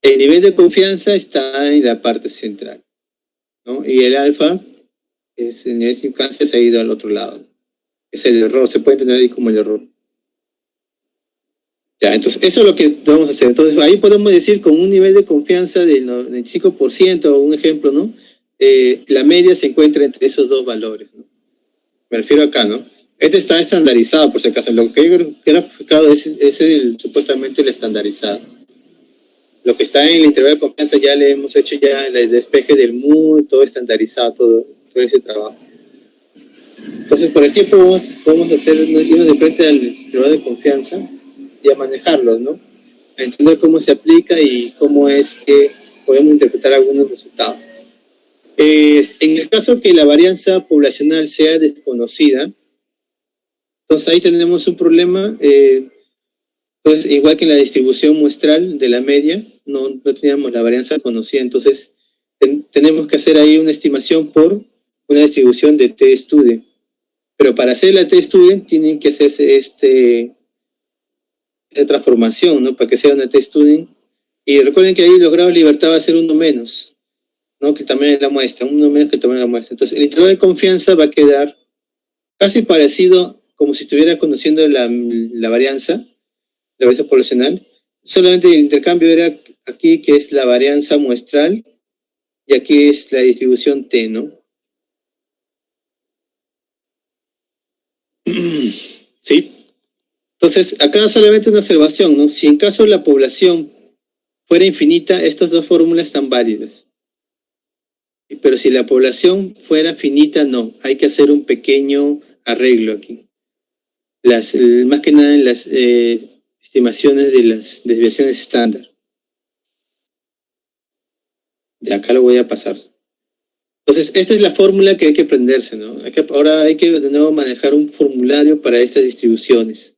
el nivel de confianza está en la parte central, ¿no? Y el alfa, en nivel de confianza, se ha ido al otro lado. Es el error, se puede entender ahí como el error. Ya, entonces, eso es lo que vamos a hacer. Entonces, ahí podemos decir con un nivel de confianza del 95%, o un ejemplo, ¿no? La media se encuentra entre esos dos valores, ¿no? Me refiero acá, ¿no? Este está estandarizado, por si acaso. Lo que he graficado es supuestamente el estandarizado. Lo que está en el intervalo de confianza ya le hemos hecho ya el despeje del MU, todo estandarizado, todo ese trabajo. Entonces, por el tiempo podemos irnos de frente al intervalo de confianza y a manejarlos, ¿no? A entender cómo se aplica y cómo es que podemos interpretar algunos resultados. En el caso que la varianza poblacional sea desconocida, entonces ahí tenemos un problema. Pues igual que en la distribución muestral de la media, no teníamos la varianza conocida, entonces tenemos que hacer ahí una estimación por una distribución de t-student. Pero para hacer la t-student tienen que hacerse esta transformación, ¿no? Para que sea una t-student. Y recuerden que ahí los grados de libertad va a ser 1 menos, ¿no? Que también es la muestra, 1 menos que también es la muestra. Entonces el intervalo de confianza va a quedar casi parecido como si estuviera conociendo la varianza poblacional. Solamente el intercambio era aquí, que es la varianza muestral, y aquí es la distribución T, ¿no? ¿Sí? Entonces, acá solamente una observación, ¿no? Si en caso la población fuera infinita, estas dos fórmulas están válidas. Pero si la población fuera finita, no. Hay que hacer un pequeño arreglo aquí. Más que nada en las estimaciones de las desviaciones estándar. De acá lo voy a pasar. Entonces, esta es la fórmula que hay que aprenderse, ¿no? Ahora hay que de nuevo manejar un formulario para estas distribuciones.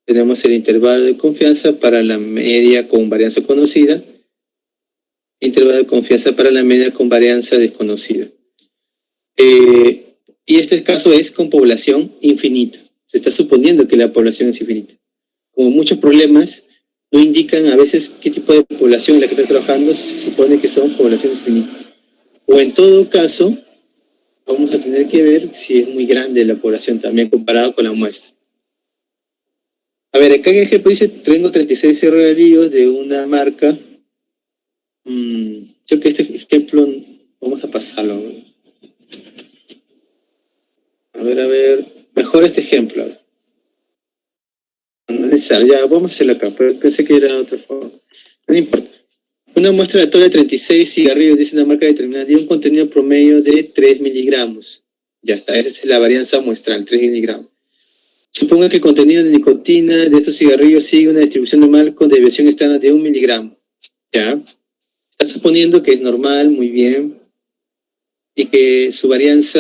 Tenemos el intervalo de confianza para la media con varianza conocida, intervalo de confianza para la media con varianza desconocida. Y este caso es con población infinita. Se está suponiendo que la población es infinita. Como muchos problemas no indican a veces qué tipo de población en la que está trabajando, se supone que son poblaciones finitas. O en todo caso, vamos a tener que ver si es muy grande la población también comparado con la muestra. A ver, acá en el ejemplo dice, tengo 36 cerrillos de una marca. Creo que este ejemplo vamos a pasarlo. A ver, mejor este ejemplo. No es necesario, ya vamos a hacerlo acá, pero pensé que era otra forma. No importa. Una muestra aleatoria de 36 cigarrillos, dice una marca determinada, tiene un contenido promedio de 3 miligramos. Ya está, esa es la varianza muestral, 3 miligramos. Suponga que el contenido de nicotina de estos cigarrillos sigue una distribución normal con desviación estándar de 1 miligramo. ¿Ya? Está suponiendo que es normal, muy bien, y que su varianza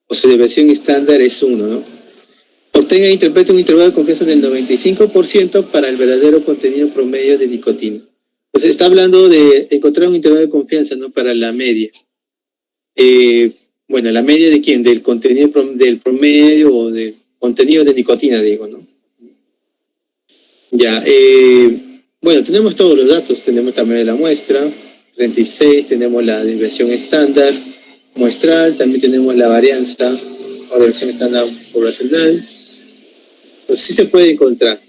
o su desviación estándar es 1, ¿no? Obtenga e interprete un intervalo de confianza del 95% para el verdadero contenido promedio de nicotina. Pues está hablando de encontrar un intervalo de confianza, ¿no? Para la media. Bueno, ¿la media de quién? Del contenido del promedio o del contenido de nicotina, digo, ¿no? Ya, bueno, tenemos todos los datos, tenemos también la muestra, 36, tenemos la desviación estándar muestral, también tenemos la varianza o desviación estándar poblacional, pues sí se puede encontrar.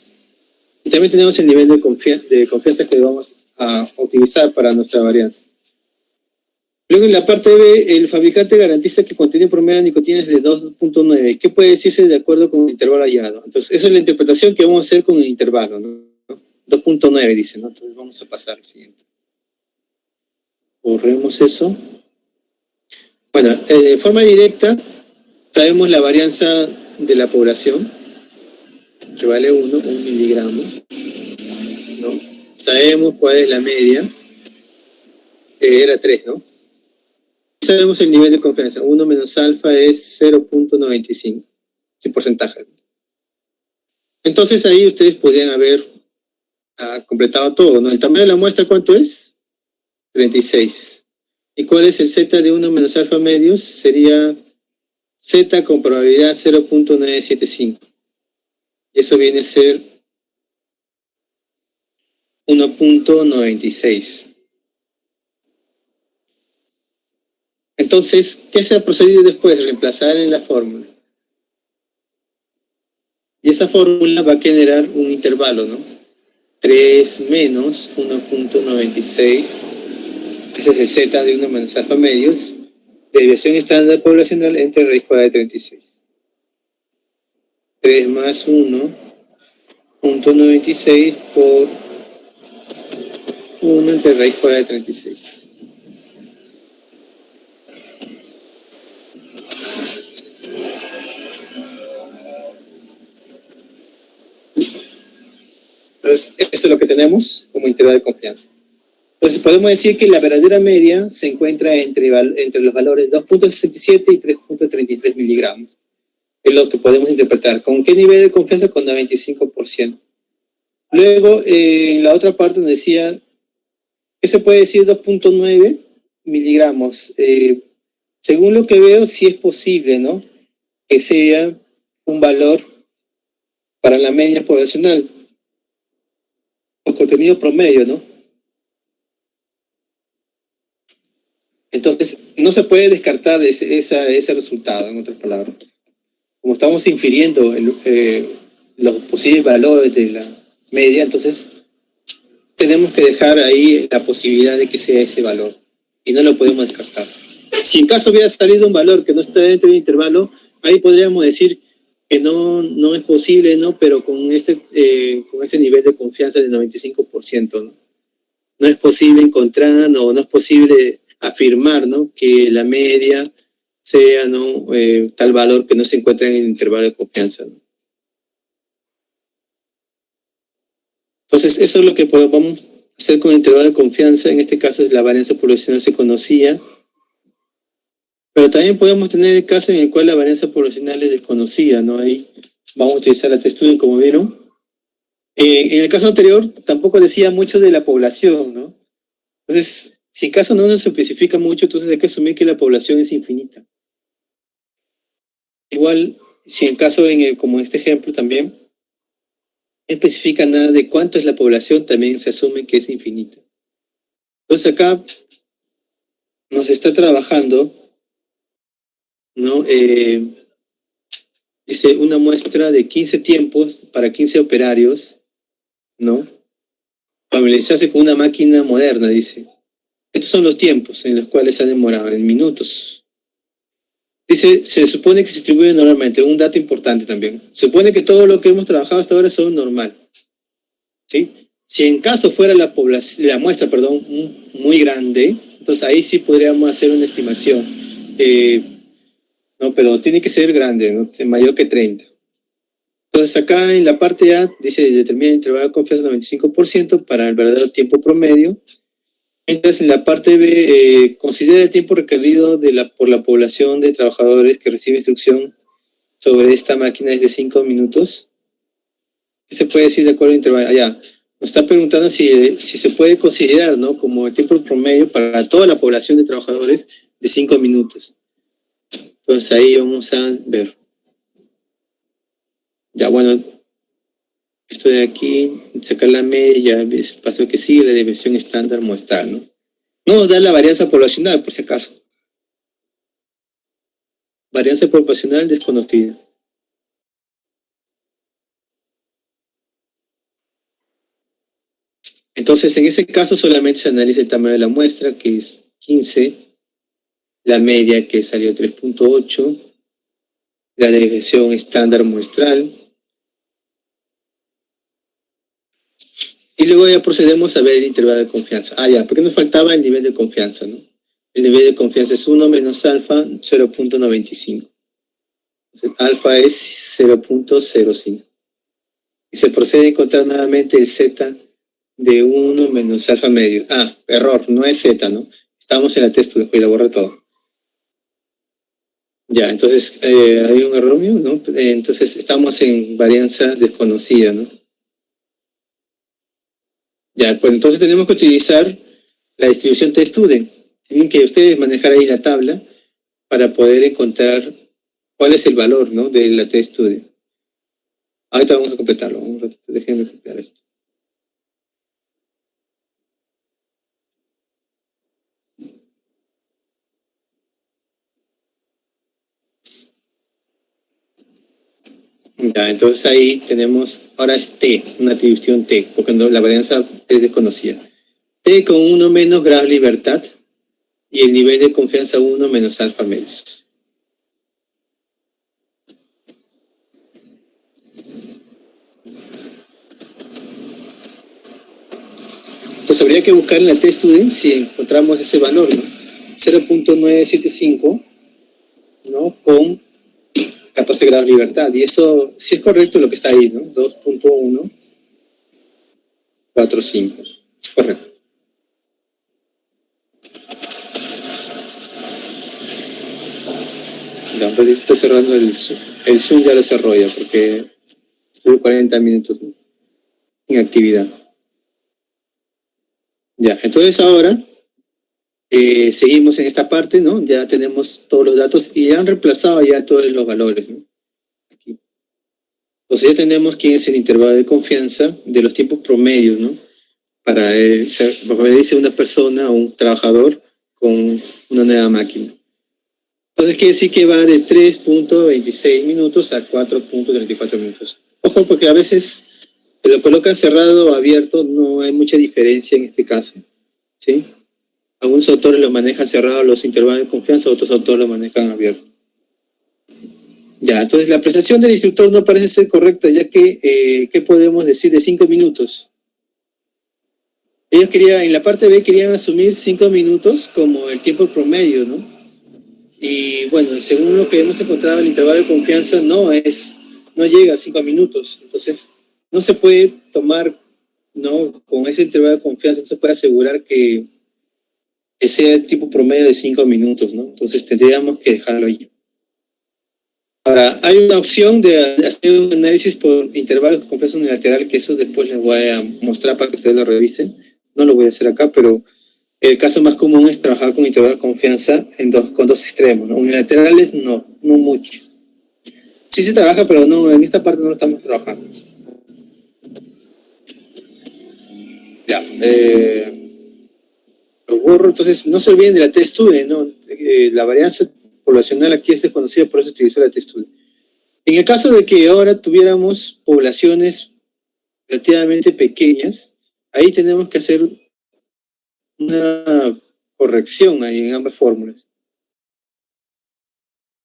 Y también tenemos el nivel de confianza que vamos a utilizar para nuestra varianza. Luego en la parte B, el fabricante garantiza que el contenido promedio de nicotina es de 2.9. ¿Qué puede decirse de acuerdo con el intervalo hallado? Entonces, esa es la interpretación que vamos a hacer con el intervalo, ¿no? 2.9 dice, ¿no? Entonces vamos a pasar al siguiente. Borremos eso. Bueno, de forma directa, sabemos la varianza de la población, que vale 1 miligramo, ¿no? Sabemos cuál es la media, era 3, ¿no? Sabemos el nivel de confianza. 1 menos alfa es 0.95. Ese porcentaje. Entonces ahí ustedes podrían haber completado todo, ¿no? El tamaño de la muestra, ¿cuánto es? 36. ¿Y cuál es el z de 1 menos alfa medios? Sería z con probabilidad 0.975. Eso viene a ser 1.96. Entonces, ¿qué se ha procedido después? Reemplazar en la fórmula. Y esa fórmula va a generar un intervalo, ¿no? 3 menos 1.96. Ese es el z de 1 menos alfa medios. Desviación estándar poblacional entre raíz cuadrada de 36. 3 más 1.96 por 1 entre raíz cuadrada de 36. Entonces, esto es lo que tenemos como intervalo de confianza. Entonces, podemos decir que la verdadera media se encuentra entre los valores 2.67 y 3.33 miligramos. Es lo que podemos interpretar. ¿Con qué nivel de confianza? Con 95%. Luego, en la otra parte nos decía, ¿qué se puede decir? 2.9 miligramos. Según lo que veo, sí es posible, ¿no? Que sea un valor para la media poblacional. O contenido promedio, ¿no? Entonces, no se puede descartar ese resultado, en otras palabras. Como estamos infiriendo los posibles valores de la media, entonces tenemos que dejar ahí la posibilidad de que sea ese valor. Y no lo podemos descartar. Si en caso hubiera salido un valor que no está dentro del intervalo, ahí podríamos decir que no es posible, ¿no? Pero con este nivel de confianza del 95%, ¿no? No es posible encontrar, no es posible afirmar, ¿no? Que la media sea, ¿no? Tal valor que no se encuentra en el intervalo de confianza, ¿no? Entonces, eso es lo que vamos a hacer con el intervalo de confianza. En este caso, la varianza poblacional se conocía. Pero también podemos tener el caso en el cual la varianza poblacional es desconocida, ¿no? Ahí vamos a utilizar la t-student, como vieron. En el caso anterior, tampoco decía mucho de la población, ¿no? Entonces, si en caso no nos especifica mucho, entonces hay que asumir que la población es infinita. Igual, si en caso, como en este ejemplo también, no especifica nada de cuánto es la población, también se asume que es infinita. Entonces acá nos está trabajando, ¿no? Dice una muestra de 15 tiempos para 15 operarios, ¿no? Familiarizarse con una máquina moderna, dice. Estos son los tiempos en los cuales se ha demorado, en minutos. Dice, se supone que se distribuye normalmente, un dato importante también. Se supone que todo lo que hemos trabajado hasta ahora son normal, ¿sí? Si en caso fuera la muestra, muy grande, entonces ahí sí podríamos hacer una estimación. ¿no? Pero tiene que ser grande, ¿no? Mayor que 30. Entonces acá en la parte A dice determina el intervalo de confianza 95% para el verdadero tiempo promedio. Mientras en la parte B considera el tiempo requerido por la población de trabajadores que recibe instrucción sobre esta máquina es de 5 minutos. ¿Qué se puede decir de acuerdo al intervalo? Allá nos está preguntando si se puede considerar, ¿no?, como el tiempo promedio para toda la población de trabajadores de 5 minutos. Entonces ahí vamos a ver. Ya, bueno, esto de aquí, sacar la media, es el paso que sigue, la desviación estándar muestral, ¿no? No da la varianza poblacional, por si acaso. Varianza poblacional desconocida. Entonces, en ese caso solamente se analiza el tamaño de la muestra, que es 15, la media, que salió 3.8, la desviación estándar muestral, y luego ya procedemos a ver el intervalo de confianza. Ya, porque nos faltaba el nivel de confianza, ¿no? El nivel de confianza es 1 menos alfa, 0.95. Entonces, alfa es 0.05. Y se procede a encontrar nuevamente el z de 1 menos alfa medio. Error, no es z, ¿no? Estamos en la textura, voy a borrar todo. Ya, entonces hay un error mío, ¿no? Entonces estamos en varianza desconocida, ¿no? Ya, pues entonces tenemos que utilizar la distribución t-student. Tienen que ustedes manejar ahí la tabla para poder encontrar cuál es el valor, ¿no?, de la t-student. Ahorita vamos a completarlo. Un ratito, déjenme copiar esto. Ya, entonces ahí tenemos, ahora es T, una distribución T, porque la varianza es desconocida. T con 1 menos grado libertad y el nivel de confianza 1 menos alfa medios. Pues habría que buscar en la t-student si encontramos ese valor, ¿no? 0.975, ¿no?, con 14 grados de libertad. Y eso sí es correcto lo que está ahí, ¿no? 2.145. Es correcto. Ya, estoy cerrando el Zoom, ya lo cerró ya, porque estuve 40 minutos, ¿no?, en actividad. Ya, entonces ahora seguimos en esta parte, ¿no? Ya tenemos todos los datos y ya han reemplazado ya todos los valores, ¿no? Aquí. Entonces ya tenemos quién es el intervalo de confianza de los tiempos promedios, ¿no? Para dice una persona o un trabajador con una nueva máquina. Entonces quiere decir que va de 3.26 minutos a 4.34 minutos. Ojo, porque a veces lo colocan cerrado o abierto, no hay mucha diferencia en este caso, ¿sí? Algunos autores lo manejan cerrado los intervalos de confianza, otros autores lo manejan abierto. Ya, entonces la apreciación del instructor no parece ser correcta, ya que, ¿qué podemos decir de 5 minutos? Ellos en la parte B querían asumir 5 minutos como el tiempo promedio, ¿no? Y bueno, según lo que hemos encontrado, el intervalo de confianza no llega a 5 minutos. Entonces, no se puede tomar, ¿no?, con ese intervalo de confianza, no se puede asegurar que sea el tipo promedio de 5 minutos, ¿no? Entonces tendríamos que dejarlo ahí. Ahora, hay una opción de hacer un análisis por intervalos de confianza unilateral, que eso después les voy a mostrar para que ustedes lo revisen. No lo voy a hacer acá, pero el caso más común es trabajar con intervalos de confianza con dos extremos, ¿no? Unilaterales no mucho. Sí se trabaja, pero no, en esta parte no lo estamos trabajando. Ya, lo borro. Entonces, no se olviden de la t-student, ¿no? La varianza poblacional aquí es desconocida, por eso utilizo la t-student. En el caso de que ahora tuviéramos poblaciones relativamente pequeñas, ahí tenemos que hacer una corrección ahí en ambas fórmulas.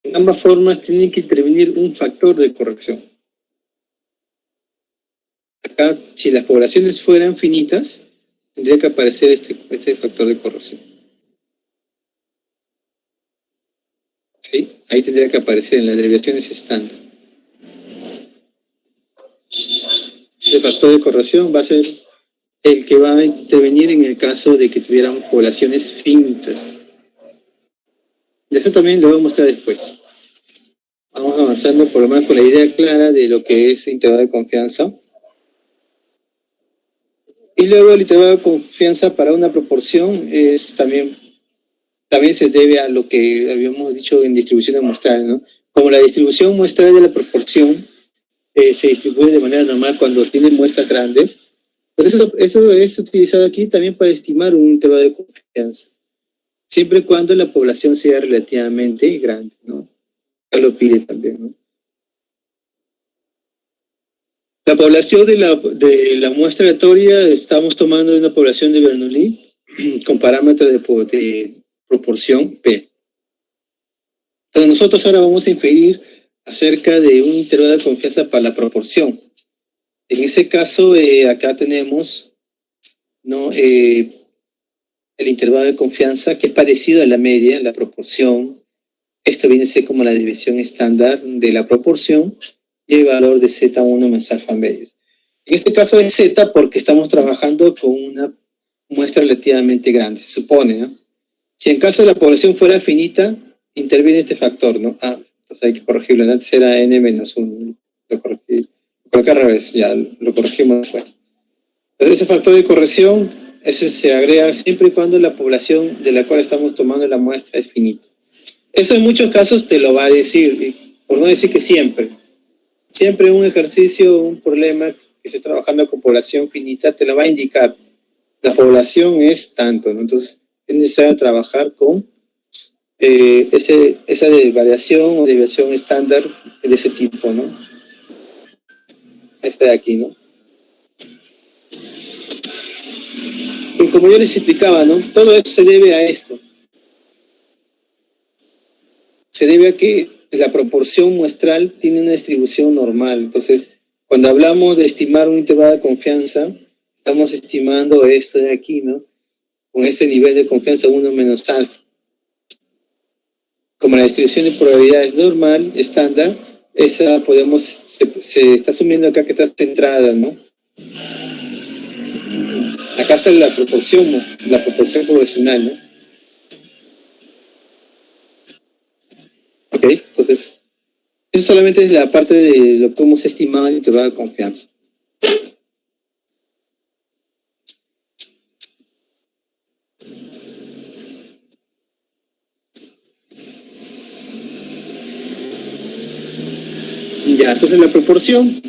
En ambas fórmulas tiene que intervenir un factor de corrección. Acá, si las poblaciones fueran finitas, tendría que aparecer este factor de corrección. ¿Sí? Ahí tendría que aparecer en las desviaciones estándar. Ese factor de corrección va a ser el que va a intervenir en el caso de que tuviéramos poblaciones finitas. Y eso también lo voy a mostrar después. Vamos avanzando por lo menos con la idea clara de lo que es intervalo de confianza. Y luego el intervalo de confianza para una proporción es también se debe a lo que habíamos dicho en distribuciones muestrales, ¿no? Como la distribución muestral de la proporción se distribuye de manera normal cuando tiene muestras grandes, pues eso es utilizado aquí también para estimar un intervalo de confianza, siempre y cuando la población sea relativamente grande, ¿no? Ya lo pide también, ¿no? La población de la muestra aleatoria estamos tomando una población de Bernoulli con parámetros de proporción P. Entonces nosotros ahora vamos a inferir acerca de un intervalo de confianza para la proporción. En ese caso, acá tenemos, ¿no? El intervalo de confianza que es parecido a la media, la proporción. Esto viene a ser como la desviación estándar de la proporción y el valor de Z1 más alfa medios. En este caso es Z porque estamos trabajando con una muestra relativamente grande, se supone, ¿no? Si en caso de la población fuera finita, interviene este factor, ¿no? Entonces hay que corregirlo. Antes era n-1. Lo corregí. Lo coloqué al revés, ya lo corregimos después. Entonces ese factor de corrección, eso se agrega siempre y cuando la población de la cual estamos tomando la muestra es finita. Eso en muchos casos te lo va a decir, por no decir que siempre. Siempre un ejercicio, un problema que esté trabajando con población finita, te lo va a indicar. La población es tanto, ¿no? Entonces es necesario trabajar con esa variación o desviación estándar de ese tipo, ¿no? Esta de aquí, ¿no? Y como yo les explicaba, ¿no? Todo esto se debe a esto. Se debe a que la proporción muestral tiene una distribución normal. Entonces, cuando hablamos de estimar un intervalo de confianza, estamos estimando esto de aquí, ¿no? Con este nivel de confianza 1 menos alfa. Como la distribución de probabilidad es normal, estándar, esa se está asumiendo acá que está centrada, ¿no? Acá está la proporción poblacional, ¿no? Ok, entonces, eso solamente es la parte de lo que hemos estimado el intervalo de confianza. Ya, entonces la proporción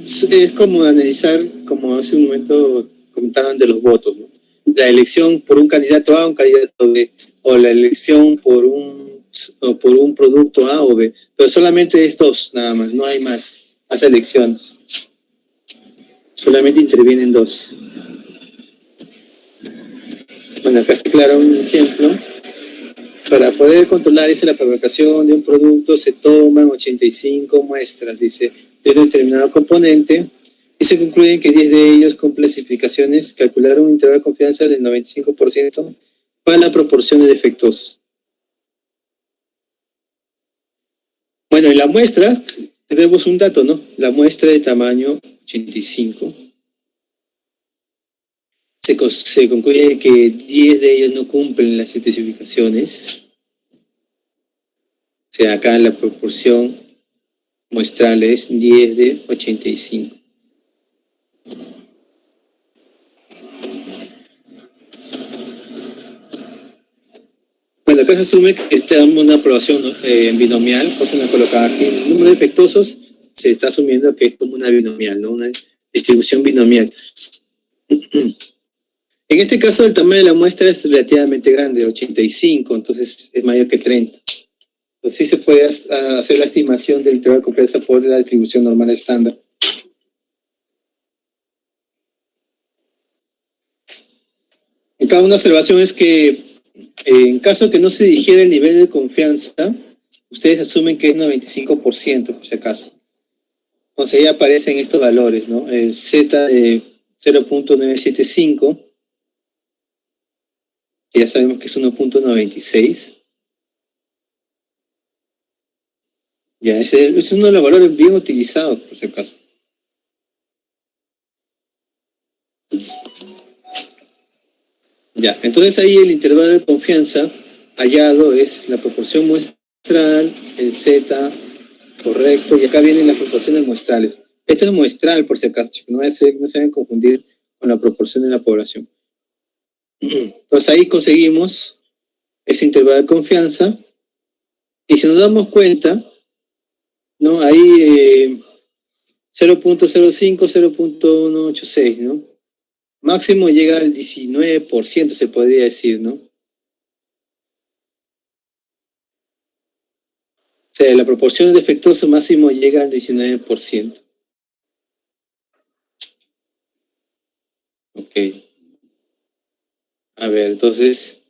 es como analizar, como hace un momento comentaban de los votos, ¿no? La elección por un candidato A o un candidato B, o la elección por un producto A o B, pero solamente es dos, nada más, no hay más elecciones. Solamente intervienen dos. Bueno, acá está claro un ejemplo. Para poder controlar la fabricación de un producto se toman 85 muestras, dice, de un determinado componente, y se concluyen que 10 de ellos con clasificaciones calcularon un intervalo de confianza del 95% para la proporción de defectuosos. Bueno, en la muestra tenemos un dato, ¿no? La muestra de tamaño 85. Se concluye que 10 de ellos no cumplen las especificaciones. O sea, acá la proporción muestral es 10 de 85. Bueno, acá se asume que estamos en una aprobación binomial, cosa que colocar aquí. El número de defectuosos se está asumiendo que es como una binomial, ¿no? Una distribución binomial. En este caso, el tamaño de la muestra es relativamente grande, 85, entonces es mayor que 30. Entonces sí se puede hacer la estimación del intervalo de confianza por la distribución normal estándar. Acá una observación es que en caso que no se dijera el nivel de confianza, ustedes asumen que es 95%, por si acaso. Entonces ahí aparecen estos valores, ¿no? El Z de 0.975, que ya sabemos que es 1.96. Ya, ese es uno de los valores bien utilizados, por si acaso. Ya, entonces ahí el intervalo de confianza hallado es la proporción muestral, el Z, correcto, y acá vienen las proporciones muestrales. Esto es muestral, por si acaso, chicos, no se deben confundir con la proporción de la población. Entonces ahí conseguimos ese intervalo de confianza, y si nos damos cuenta, ¿no? Ahí 0.05, 0.186, ¿no? Máximo llega al 19%, se podría decir, ¿no? O sea, la proporción de defectuoso máximo llega al 19%. Ok. A ver, entonces,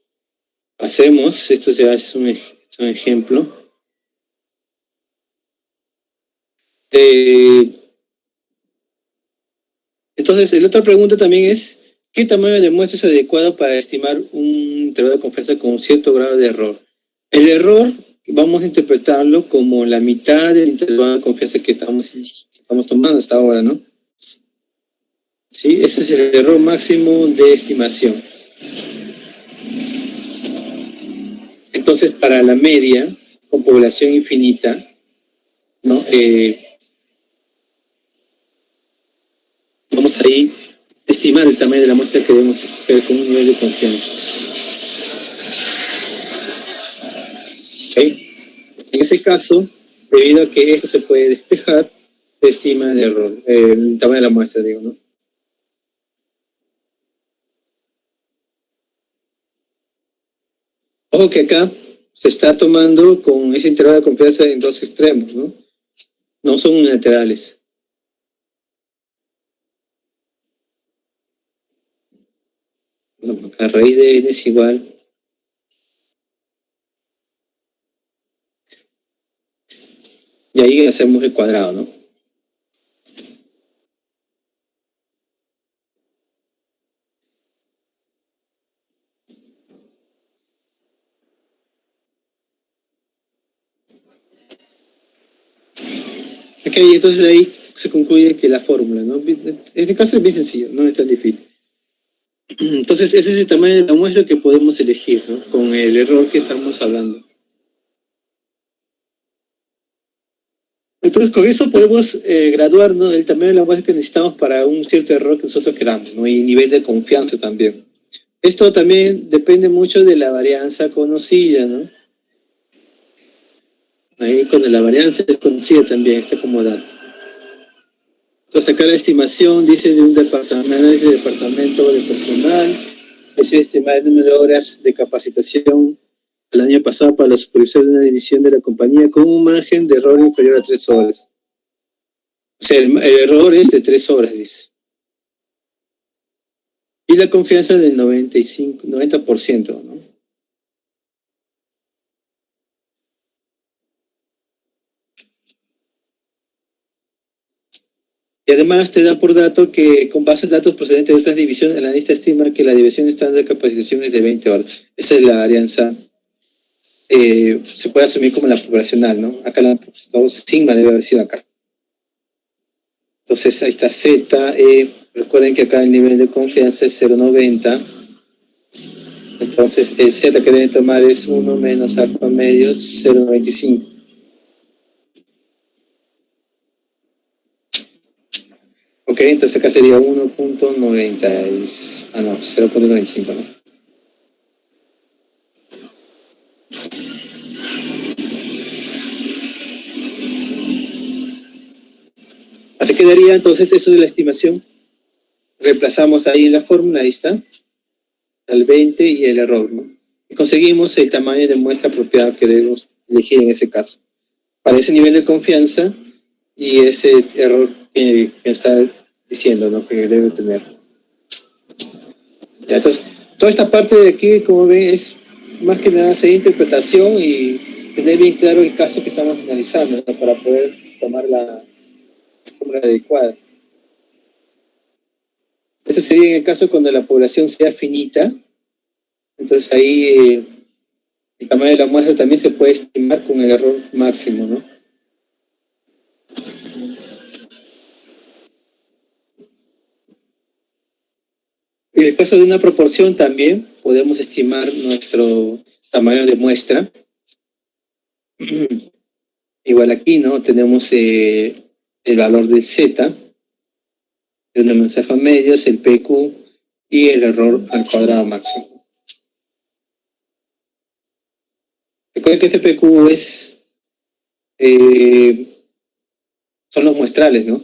hacemos, esto ya es un ejemplo. Entonces, la otra pregunta también es, ¿qué tamaño de muestra es adecuado para estimar un intervalo de confianza con un cierto grado de error? El error vamos a interpretarlo como la mitad del intervalo de confianza que estamos tomando hasta ahora, ¿no? ¿Sí? Ese es el error máximo de estimación. Entonces, para la media, con población infinita, ¿no? Vamos ahí a estimar el tamaño de la muestra que debemos ver con un nivel de confianza. ¿Okay? En ese caso, debido a que esto se puede despejar, se estima el error, el tamaño de la muestra, digo, ¿no? Ojo que acá se está tomando con ese intervalo de confianza en dos extremos, ¿no? No son unilaterales. Bueno, acá raíz de n es igual. Y ahí hacemos el cuadrado, ¿no? Ok, entonces ahí se concluye que la fórmula, ¿no? En este caso es bien sencillo, no es tan difícil. Entonces ese es el tamaño de la muestra que podemos elegir, ¿no? Con el error que estamos hablando. Entonces con eso podemos graduar, ¿no? El tamaño de la muestra que necesitamos para un cierto error que nosotros queramos, ¿no? Y nivel de confianza también. Esto también depende mucho de la varianza conocida, ¿no? Ahí con la varianza desconocida también está como dato. Entonces acá la estimación dice de un departamento de personal, es estimar el número de horas de capacitación el año pasado para la supervisión de una división de la compañía con un margen de error inferior a 3 horas. O sea, el error es de 3 horas, dice. Y la confianza del 90%, ¿no? Y además te da por dato que con base en datos procedentes de otras divisiones, el analista estima que la división estándar de capacitación es de 20 horas. Esa es la varianza. Se puede asumir como la poblacional, ¿no? Acá sigma debe haber sido acá. Entonces ahí está Z, recuerden que acá el nivel de confianza es 0.90. Entonces el Z que deben tomar es 1 menos alfa medio 0.95. Ok, entonces acá sería 1.90, no, 0.95, ¿no? Así quedaría entonces eso de la estimación. Reemplazamos ahí en la fórmula, ahí está, al 20 y el error, ¿no? Y conseguimos el tamaño de muestra apropiado que debemos elegir en ese caso. Para ese nivel de confianza y ese error que está diciendo, ¿no? Que debe tener. Ya, entonces, toda esta parte de aquí, como ven, es más que nada hacer interpretación y tener bien claro el caso que estamos analizando, ¿no? Para poder tomar la fórmula adecuada. Esto sería en el caso cuando la población sea finita. Entonces ahí el tamaño de la muestra también se puede estimar con el error máximo, ¿no? En el caso de una proporción también podemos estimar nuestro tamaño de muestra. Igual aquí, ¿no? Tenemos el valor de Z, de una mensaje medios, el PQ y el error al cuadrado máximo. Recuerden que este PQ son los muestrales, ¿no?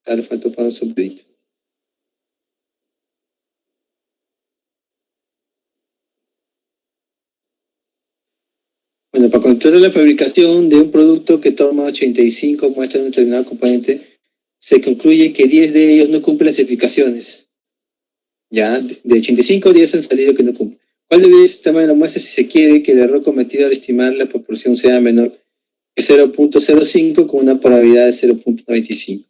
Ahora falta para un subdito. Bueno, para controlar la fabricación de un producto que toma 85 muestras de un determinado componente, se concluye que 10 de ellos no cumplen las especificaciones. Ya, de 85, 10 han salido que no cumplen. ¿Cuál debe ser el tamaño de la muestra si se quiere que el error cometido al estimar la proporción sea menor que 0.05 con una probabilidad de 0.95?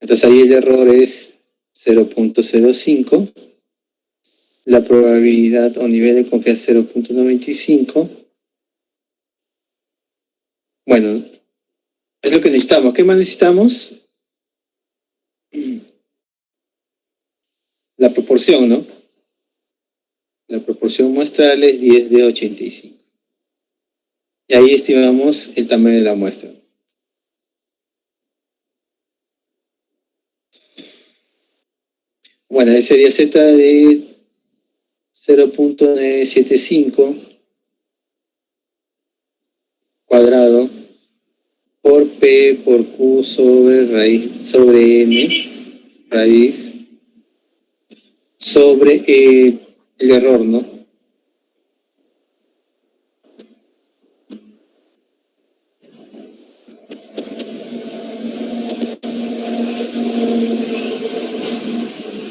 Entonces ahí el error es 0.05. La probabilidad o nivel de confianza 0.95. Bueno, es lo que necesitamos. ¿Qué más necesitamos? La proporción, ¿no? La proporción muestral es 10 de 85. Y ahí estimamos el tamaño de la muestra. Bueno, ese sería Z de 0.975 cuadrado por P por Q sobre raíz sobre N raíz sobre el error, ¿no?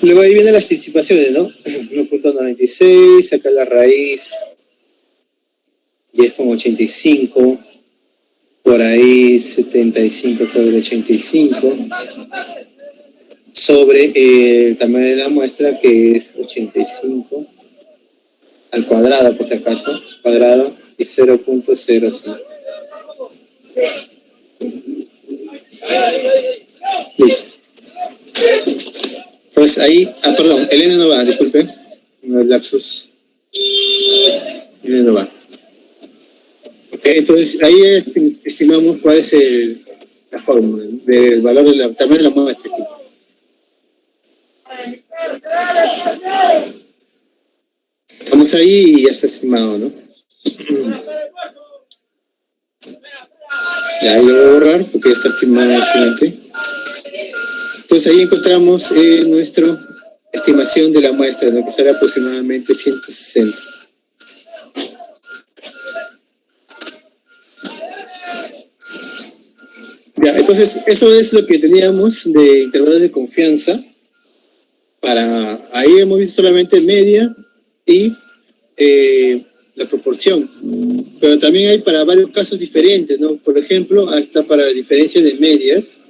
Luego ahí vienen las estimaciones, ¿no? 1.96, saca la raíz 10,85, por ahí 75 sobre 85, sobre el tamaño de la muestra que es 85 al cuadrado, por si acaso, cuadrado y 0.05. Listo. Pues ahí, perdón, el N no va, disculpe, no es lapsus. El N no va. Ok, entonces ahí estimamos cuál es la fórmula del valor del tamaño de la muestra. Vamos ahí y ya está estimado, ¿no? Ya ahí lo voy a borrar porque ya está estimado el siguiente. Entonces ahí encontramos nuestra estimación de la muestra, lo que sale aproximadamente 160. Ya, entonces eso es lo que teníamos de intervalos de confianza. Ahí hemos visto solamente media y la proporción, pero también hay para varios casos diferentes, ¿no? Por ejemplo, hasta para la diferencia de medias,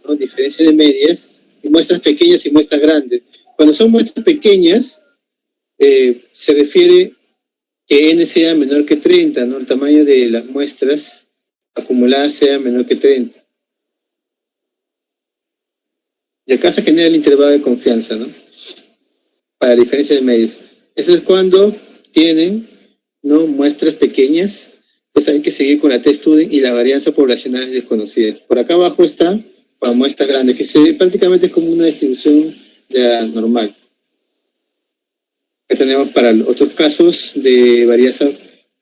¿no? Diferencia de medias, y muestras pequeñas y muestras grandes. Cuando son muestras pequeñas, se refiere que n sea menor que 30, ¿no? El tamaño de las muestras acumuladas sea menor que 30. Y acá se genera el intervalo de confianza, ¿no? Para la diferencia de medias. Eso es cuando tienen, ¿no? Muestras pequeñas, pues hay que seguir con la t-student y la varianza poblacional desconocidas. Por acá abajo está para muestras grandes, que prácticamente es como una distribución normal. Que tenemos para otros casos de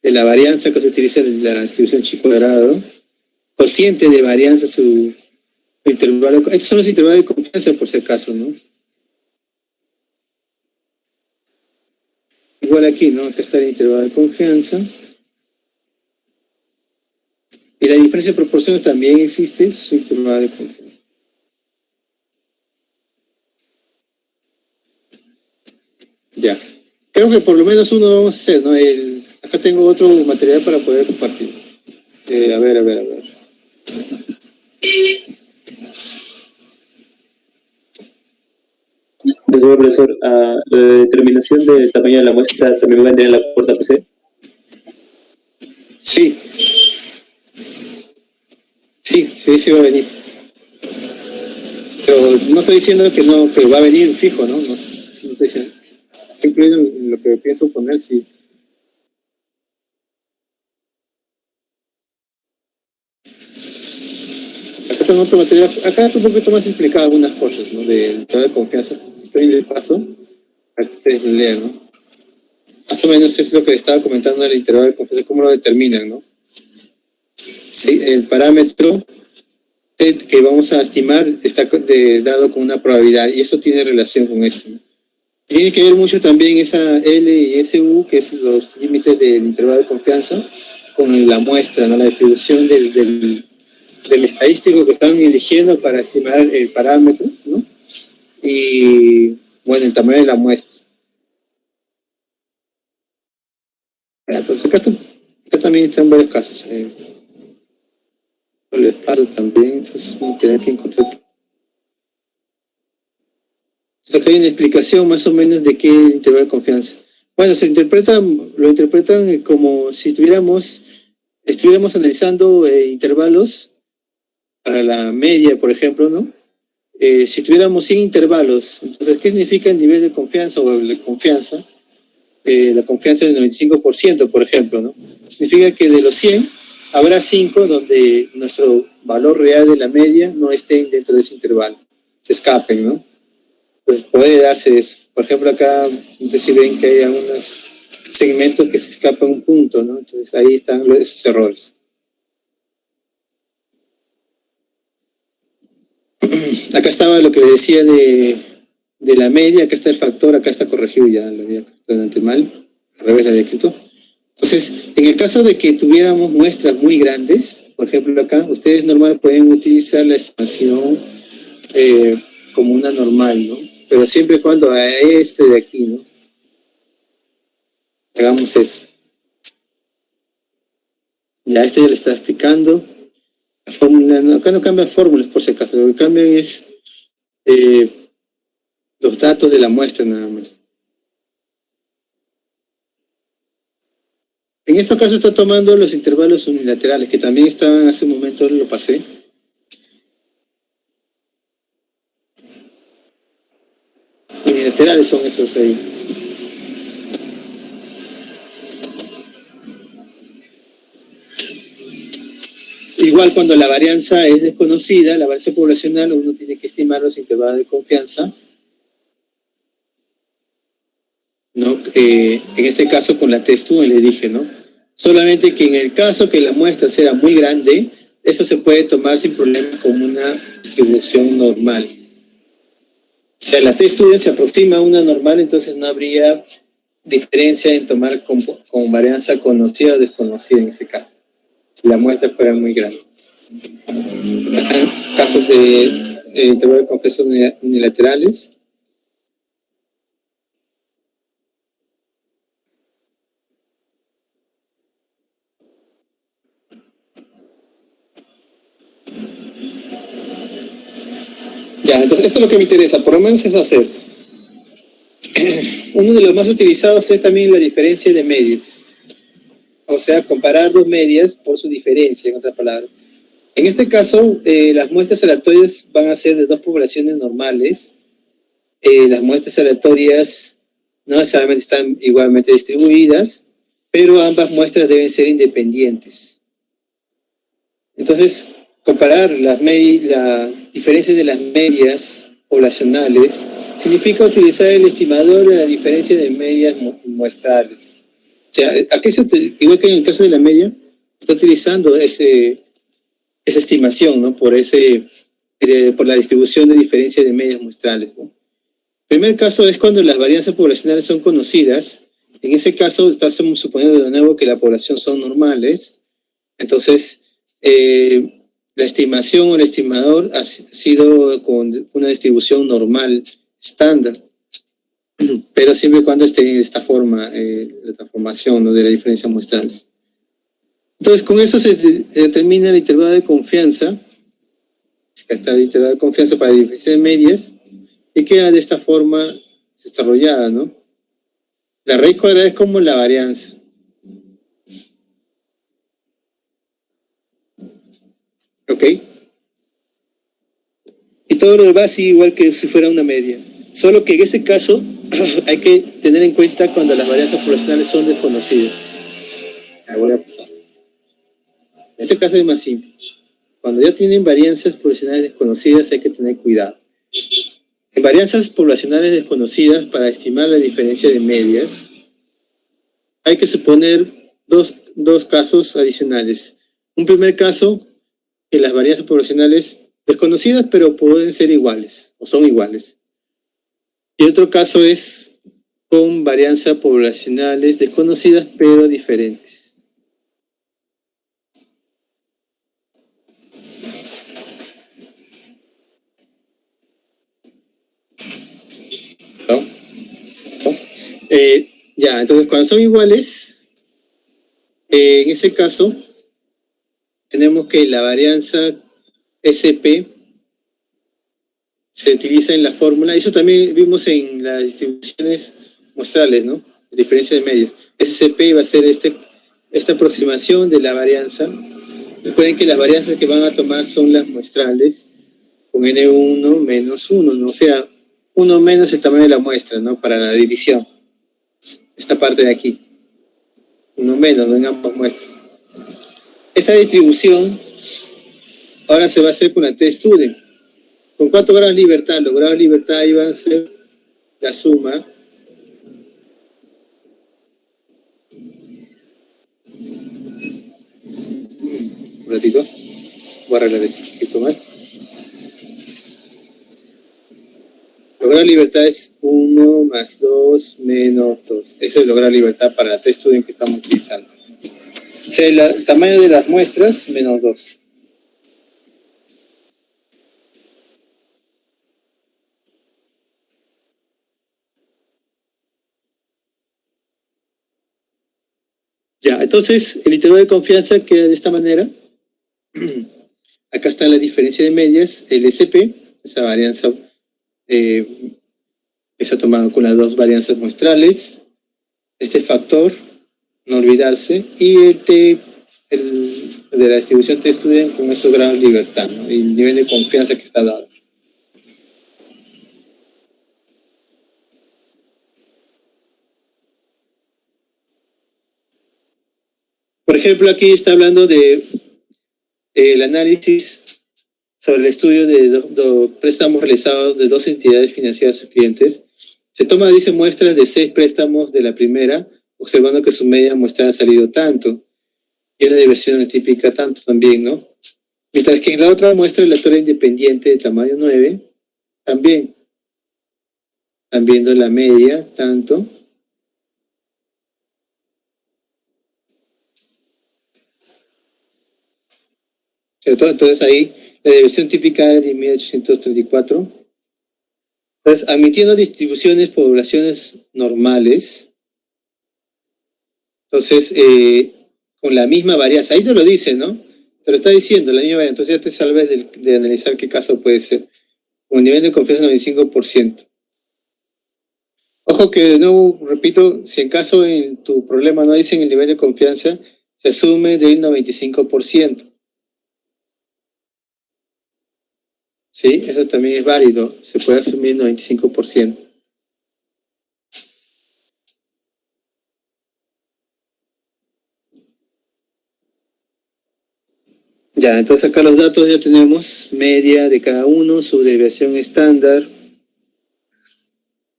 la varianza que se utiliza en la distribución chi cuadrado, cociente de varianza su intervalo. Estos son los intervalos de confianza por si acaso, ¿no? Igual aquí, ¿no? Acá está el intervalo de confianza. Y la diferencia de proporciones también existe, su intervalo de confianza. Ya. Creo que por lo menos uno vamos a hacer, ¿no? Acá tengo otro material para poder compartir. A ver.
Disculpe, profesor, la determinación del tamaño de la muestra también va a tener la puerta PC.
Sí va a venir. Pero no estoy diciendo que no, que va a venir fijo, ¿no? No, eso no estoy diciendo. Estoy incluido en lo que pienso poner, sí. Acá tengo otro material, acá está un poquito más explicado algunas cosas, ¿no? Del intervalo de confianza. Estoy en el paso, para que ustedes lo lean, ¿no? Más o menos es lo que estaba comentando del intervalo de confianza, cómo lo determinan, ¿no? Sí, el parámetro que vamos a estimar está dado con una probabilidad y eso tiene relación con esto, ¿no? Tiene que ver mucho también esa L y SU, que es los límites del intervalo de confianza, con la muestra, ¿no? La distribución del estadístico que están eligiendo para estimar el parámetro, ¿no? Y, bueno, el tamaño de la muestra. Entonces, acá también están varios casos. Les paso también, entonces vamos a tener que encontrar. Entonces, acá hay una explicación más o menos de qué es el intervalo de confianza. Bueno, lo interpretan como si estuviéramos analizando intervalos para la media, por ejemplo, ¿no? Si tuviéramos 100 intervalos, entonces, ¿qué significa el nivel de confianza o la confianza? La confianza del 95%, por ejemplo, ¿no? Significa que de los 100, habrá 5 donde nuestro valor real de la media no esté dentro de ese intervalo, se escapen, ¿no? Pues puede darse eso. Por ejemplo, acá, no sé si ven que hay algunos segmentos que se escapan un punto, ¿no? Entonces ahí están esos errores. Acá estaba lo que le decía de la media, acá está el factor, acá está corregido, ya lo había escrito mal, al revés lo había escrito. Entonces, en el caso de que tuviéramos muestras muy grandes, por ejemplo acá, ustedes normal pueden utilizar la estimación como una normal, ¿no? Pero siempre y cuando a este de aquí, ¿no? Hagamos eso. Ya, esto ya le está explicando. La fórmula, no, acá no cambian fórmulas por si acaso, lo que cambian es los datos de la muestra nada más. En este caso está tomando los intervalos unilaterales, que también estaban hace un momento, lo pasé. Unilaterales son esos ahí. Igual cuando la varianza es desconocida, la varianza poblacional, uno tiene que estimar los intervalos de confianza, ¿no? En este caso con la T-Student le dije, ¿no? Solamente que en el caso que la muestra sea muy grande, eso se puede tomar sin problema como una distribución normal. Si la T-Student se aproxima a una normal, entonces no habría diferencia en tomar como varianza conocida o desconocida en ese caso, si la muestra fuera muy grande. Casos de intervalo de confianza unilaterales. Ya, entonces eso es lo que me interesa, por lo menos eso hacer. Uno de los más utilizados es también la diferencia de medias. O sea, comparar dos medias por su diferencia, en otras palabras. En este caso, las muestras aleatorias van a ser de dos poblaciones normales. Las muestras aleatorias no necesariamente están igualmente distribuidas, pero ambas muestras deben ser independientes. Entonces, comparar la diferencia de las medias poblacionales significa utilizar el estimador de la diferencia de medias muestrales. O sea, aquí igual que en el caso de la media, está utilizando esa estimación, ¿no? Por la distribución de diferencia de medias muestrales, ¿no? El primer caso es cuando las varianzas poblacionales son conocidas. En ese caso, estamos suponiendo de nuevo que la población son normales. Entonces, la estimación o el estimador ha sido con una distribución normal, estándar, pero siempre y cuando esté en esta forma, la transformación, ¿no?, de las diferencias muestrales. Entonces, con eso se determina el intervalo de confianza. Acá está el intervalo de confianza para diferencias de medias, y queda de esta forma desarrollada, ¿no? La raíz cuadrada es como la varianza. ¿Ok? Y todo lo demás sigue igual que si fuera una media. Solo que en este caso hay que tener en cuenta cuando las varianzas poblacionales son desconocidas. Me voy a pasar. En este caso es más simple. Cuando ya tienen varianzas poblacionales desconocidas hay que tener cuidado. En varianzas poblacionales desconocidas, para estimar la diferencia de medias, hay que suponer dos casos adicionales. Un primer caso, que las varianzas poblacionales desconocidas, pero pueden ser iguales, o son iguales. Y otro caso es con varianzas poblacionales desconocidas, pero diferentes. ¿No? ¿No? Ya, entonces cuando son iguales, en ese caso, tenemos que la varianza SP se utiliza en la fórmula. Eso también vimos en las distribuciones muestrales, ¿no? Diferencia de medias. SCP va a ser esta aproximación de la varianza. Recuerden que las varianzas que van a tomar son las muestrales con N1 menos 1, ¿no? O sea, 1 menos el tamaño de la muestra, ¿no? Para la división. Esta parte de aquí. 1 menos, ¿no? En ambas muestras. Esta distribución ahora se va a hacer con la t-student. ¿Con cuántos grados de libertad? Los grados de libertad iban a ser la suma un ratito. Voy a arreglar esto un poquito mal. El grado de libertad es 1 más 2 menos 2. Ese es el grado de libertad para la t-student que estamos utilizando. O sea, el tamaño de las muestras menos 2. Ya, entonces el intervalo de confianza queda de esta manera. Acá está la diferencia de medias, el SP, esa varianza que se ha tomado con las dos varianzas muestrales, este factor, no olvidarse, y el T, de la distribución t-student con esos grados de libertad, ¿no? Y el nivel de confianza que está dado. Por ejemplo, aquí está hablando de el análisis sobre el estudio de préstamos realizados de 2 entidades financieras a sus clientes. Se toma, dice, muestras de 6 préstamos de la primera, observando que su media muestra ha salido tanto, y una diversión típica tanto también, ¿no? Mientras que en la otra muestra el actor independiente de tamaño 9, también están viendo la media tanto. Entonces ahí la diversión típica era de 1834. Entonces, admitiendo distribuciones, poblaciones normales, entonces, con la misma varianza, ahí te lo dice, ¿no? Te lo está diciendo, la misma varianza. Entonces ya te salves de analizar qué caso puede ser. Con nivel de confianza 95%. Ojo que, de nuevo, repito, si en caso en tu problema no dicen el nivel de confianza, se asume del 95%. ¿Sí? Eso también es válido. Se puede asumir 95%. Ya, entonces acá los datos ya tenemos media de cada uno, su desviación estándar,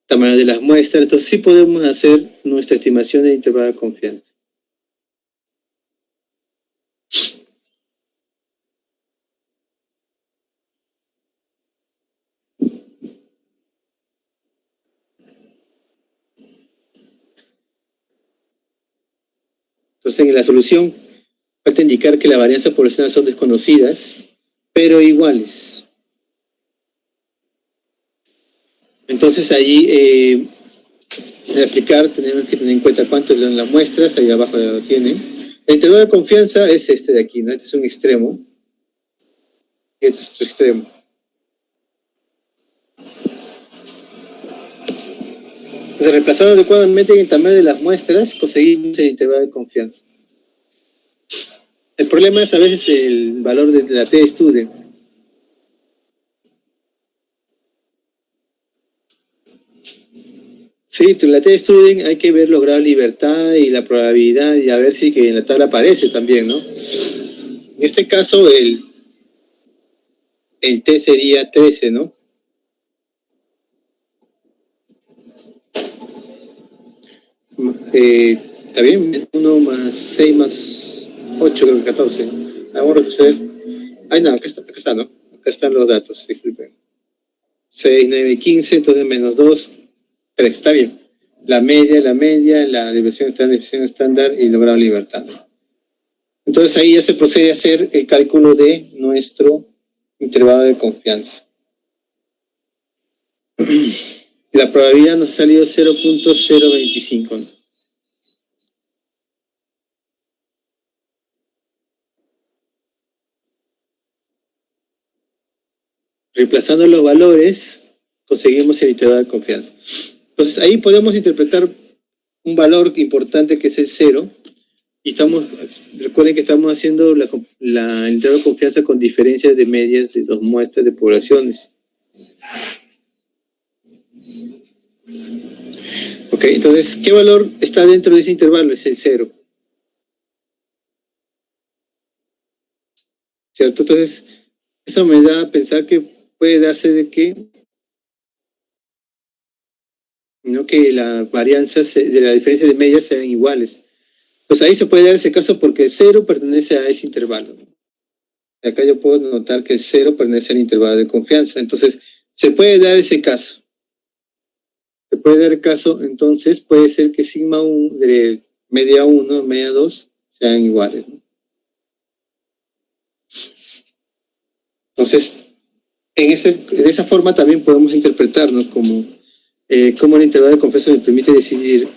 tamaño de las muestras. Entonces sí podemos hacer nuestra estimación de intervalo de confianza. Entonces en la solución falta indicar que las varianzas poblacionales son desconocidas, pero iguales. Entonces allí, al aplicar, tenemos que tener en cuenta cuánto son las muestras, ahí abajo ya lo tienen. El intervalo de confianza es este de aquí, ¿no? Este es un extremo, y este es otro extremo. Entonces, reemplazando adecuadamente en el tamaño de las muestras, conseguimos el intervalo de confianza. El problema es a veces el valor de la t-student. Sí, en la T-Student hay que ver los grados de libertad y la probabilidad y a ver si que en la tabla aparece también, ¿no? En este caso el T sería 13, ¿no? Está bien, 1 más 6 más 8, creo que 14. Vamos a retroceder. Ay, no, acá está, ¿no? Acá están los datos, disculpen. 6, 9, 15, entonces menos 2, 3, está bien. La media, la desviación estándar y logrado libertad. Entonces ahí ya se procede a hacer el cálculo de nuestro intervalo de confianza. La probabilidad nos ha salido 0.025, ¿no? Reemplazando los valores, conseguimos el intervalo de confianza. Entonces ahí podemos interpretar un valor importante que es el 0. Y recuerden que estamos haciendo el intervalo de confianza con diferencias de medias de 2 muestras de poblaciones. Ok, entonces, ¿qué valor está dentro de ese intervalo? Es el 0. ¿Cierto? Entonces, eso me da a pensar que puede darse de que, ¿no? Que las varianzas de la diferencia de medias sean iguales. Pues ahí se puede dar ese caso porque el 0 pertenece a ese intervalo. Acá yo puedo notar que el 0 pertenece al intervalo de confianza. Entonces, se puede dar ese caso. Se puede dar el caso, entonces puede ser que sigma 1, de media 1, media 2 sean iguales, ¿no? Entonces, de esa forma también podemos interpretarnos como el intervalo de confianza me permite decidir.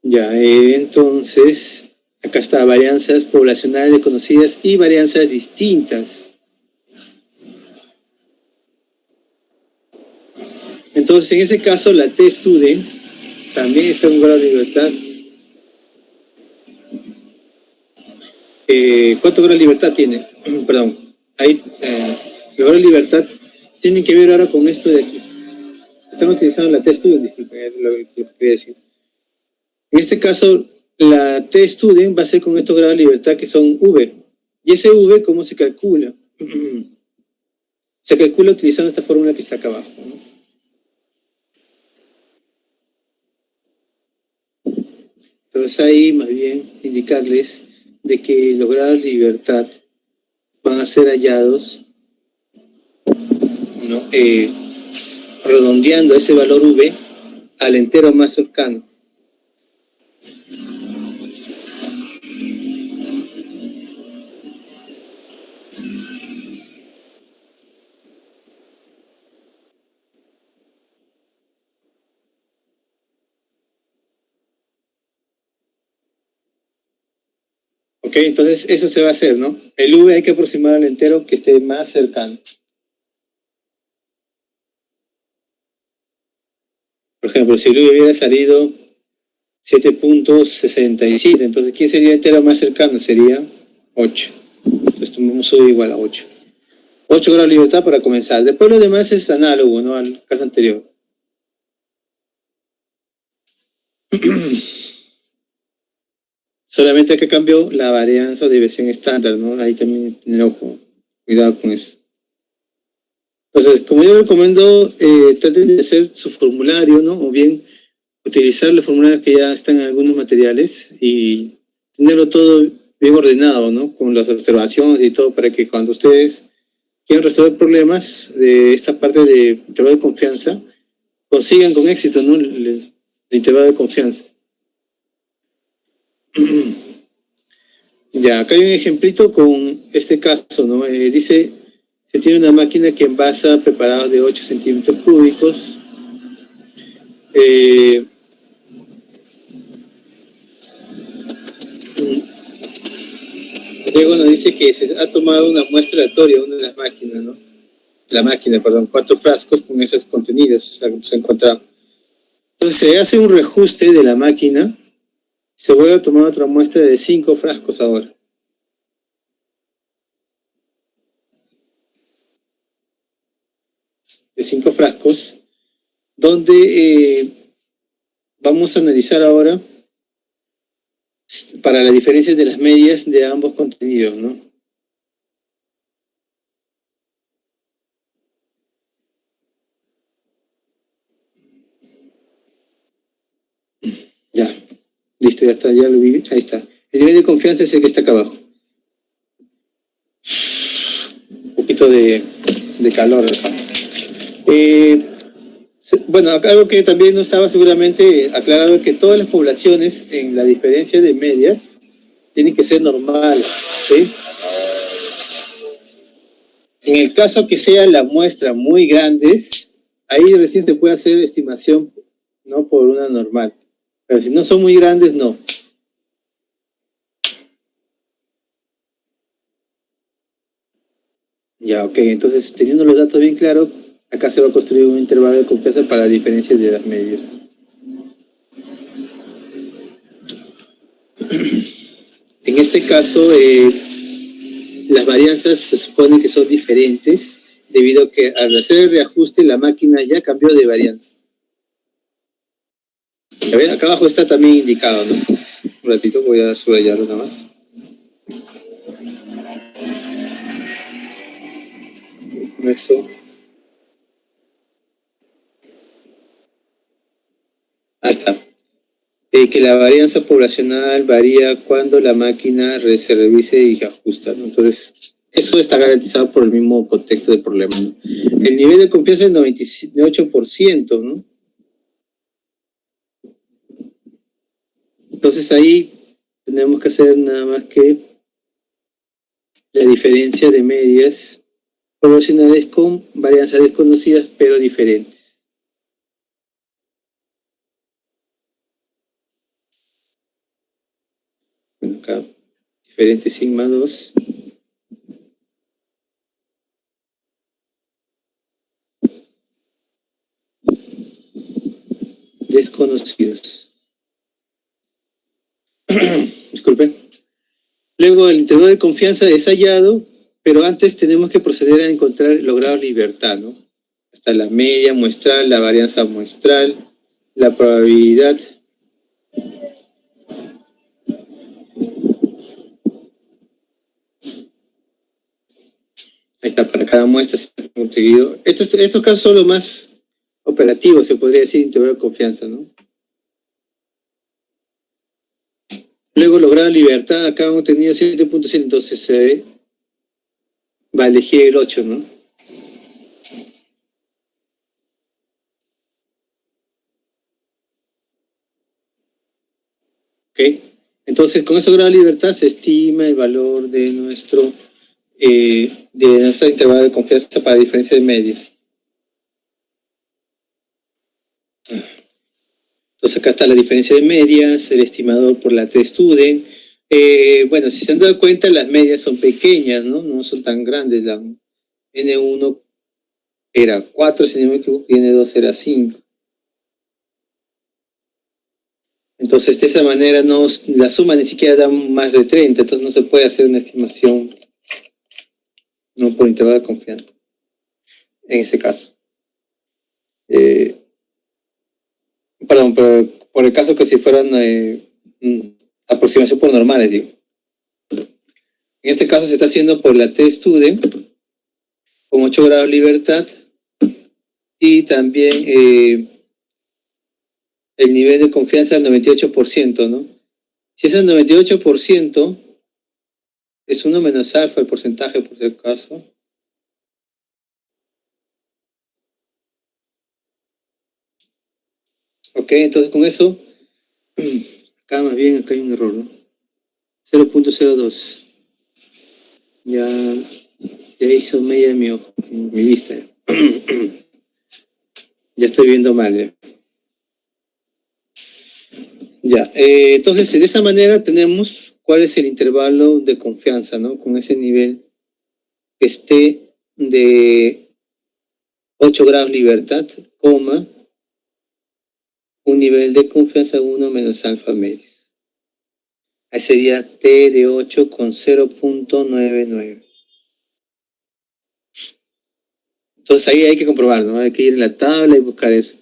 Ya, entonces, acá está varianzas poblacionales desconocidas y varianzas distintas. Entonces, en ese caso, la T-Student también está en un grado de libertad. ¿Cuánto grado de libertad tiene? Perdón, ahí, el grado de libertad tienen que ver ahora con esto de aquí. Están utilizando la T-Student, disculpen, lo que quería decir. En este caso, la T-Student va a ser con estos grados de libertad que son V. ¿Y ese V cómo se calcula? Se calcula utilizando esta fórmula que está acá abajo, ¿no? Entonces ahí más bien indicarles de que los grados de libertad van a ser hallados, ¿no? Redondeando ese valor V al entero más cercano. Ok, entonces eso se va a hacer, ¿no? El V hay que aproximar al entero que esté más cercano. Por ejemplo, si el V hubiera salido 7.67, entonces ¿quién sería el entero más cercano? Sería 8. Entonces tomamos U igual a 8. 8 grados de libertad para comenzar. Después lo demás es análogo, ¿no? Al caso anterior. Solamente que cambió la varianza o desviación estándar, ¿no? Ahí también tener ojo, cuidado con eso. Entonces, como yo recomiendo, traten de hacer su formulario, ¿no? O bien utilizar los formularios que ya están en algunos materiales y tenerlo todo bien ordenado, ¿no? Con las observaciones y todo para que cuando ustedes quieran resolver problemas de esta parte de intervalo de confianza, consigan con éxito, ¿no? El intervalo de confianza. Ya, acá hay un ejemplito con este caso, ¿no? Dice, se tiene una máquina que envasa preparados de 8 centímetros cúbicos. Luego nos dice que se ha tomado una muestra aleatoria, una de las máquinas, ¿no? La máquina, perdón, 4 frascos con esos contenidos se encontraron. Entonces se hace un reajuste de la máquina, se vuelve a tomar otra muestra de 5 frascos ahora. de 5 frascos, donde vamos a analizar ahora para las diferencias de las medias de ambos contenidos, ¿no? Ya, listo, ya está, ya lo vi, ahí está. El nivel de confianza es el que está acá abajo. Un poquito de calor acá. Bueno, acá algo que también no estaba seguramente aclarado, que todas las poblaciones en la diferencia de medias tienen que ser normales, ¿sí? En el caso que sea la muestra muy grandes, ahí recién se puede hacer estimación, ¿no? Por una normal. Pero si no son muy grandes, no. Ya, ok. Entonces, teniendo los datos bien claros, acá se va a construir un intervalo de confianza para la diferencia de las medias. En este caso, las varianzas se supone que son diferentes, debido a que al hacer el reajuste la máquina ya cambió de varianza. A ver, acá abajo está también indicado, ¿no? Un ratito voy a subrayarlo nada más. Eso. Ahí está. Que la varianza poblacional varía cuando la máquina se revise y ajusta, ¿no? Entonces, eso está garantizado por el mismo contexto del problema, ¿no? El nivel de confianza es 98%, ¿no? Entonces ahí tenemos que hacer nada más que la diferencia de medias poblacionales con varianzas desconocidas pero diferentes. Bueno, acá, diferente sigma 2. Desconocidos. Disculpen. Luego el intervalo de confianza es hallado, pero antes tenemos que proceder a encontrar los grados de libertad, ¿no? Hasta la media muestral, la varianza muestral, la probabilidad. Ahí está, para cada muestra se ha conseguido. Estos casos son los más operativos, se podría decir, intervalo de confianza, ¿no? Luego lograr libertad, acá hemos tenido 7.7, entonces se va a elegir el 8, ¿no? ¿Ok? Entonces, con ese grado de libertad se estima el valor de nuestro intervalo de confianza para diferencia de medios. Entonces acá está la diferencia de medias, el estimador por la t-student. Bueno, si se han dado cuenta, las medias son pequeñas, ¿no? No son tan grandes. La N1 era 4, si no me equivoco, y N2 era 5. Entonces, de esa manera, la suma ni siquiera da más de 30, entonces no se puede hacer una estimación, no por intervalo de confianza, en ese caso. Perdón, pero por el caso que si fueran aproximación por normales, digo. En este caso se está haciendo por la t-student, con 8 grados de libertad, y también el nivel de confianza al 98%, ¿no? Si es el 98%, es 1 menos alfa el porcentaje, por si acaso. Ok, entonces con eso, acá más bien, acá hay un error, ¿no? 0.02. Ya hizo media mi vista. Ya estoy viendo mal, ¿eh? Ya, entonces de esa manera tenemos cuál es el intervalo de confianza, ¿no? Con ese nivel que esté de 8 grados de libertad, coma, un nivel de confianza 1 menos alfa medios. Ahí sería T de 8 con 0.99. Entonces ahí hay que comprobar, ¿no? Hay que ir en la tabla y buscar eso.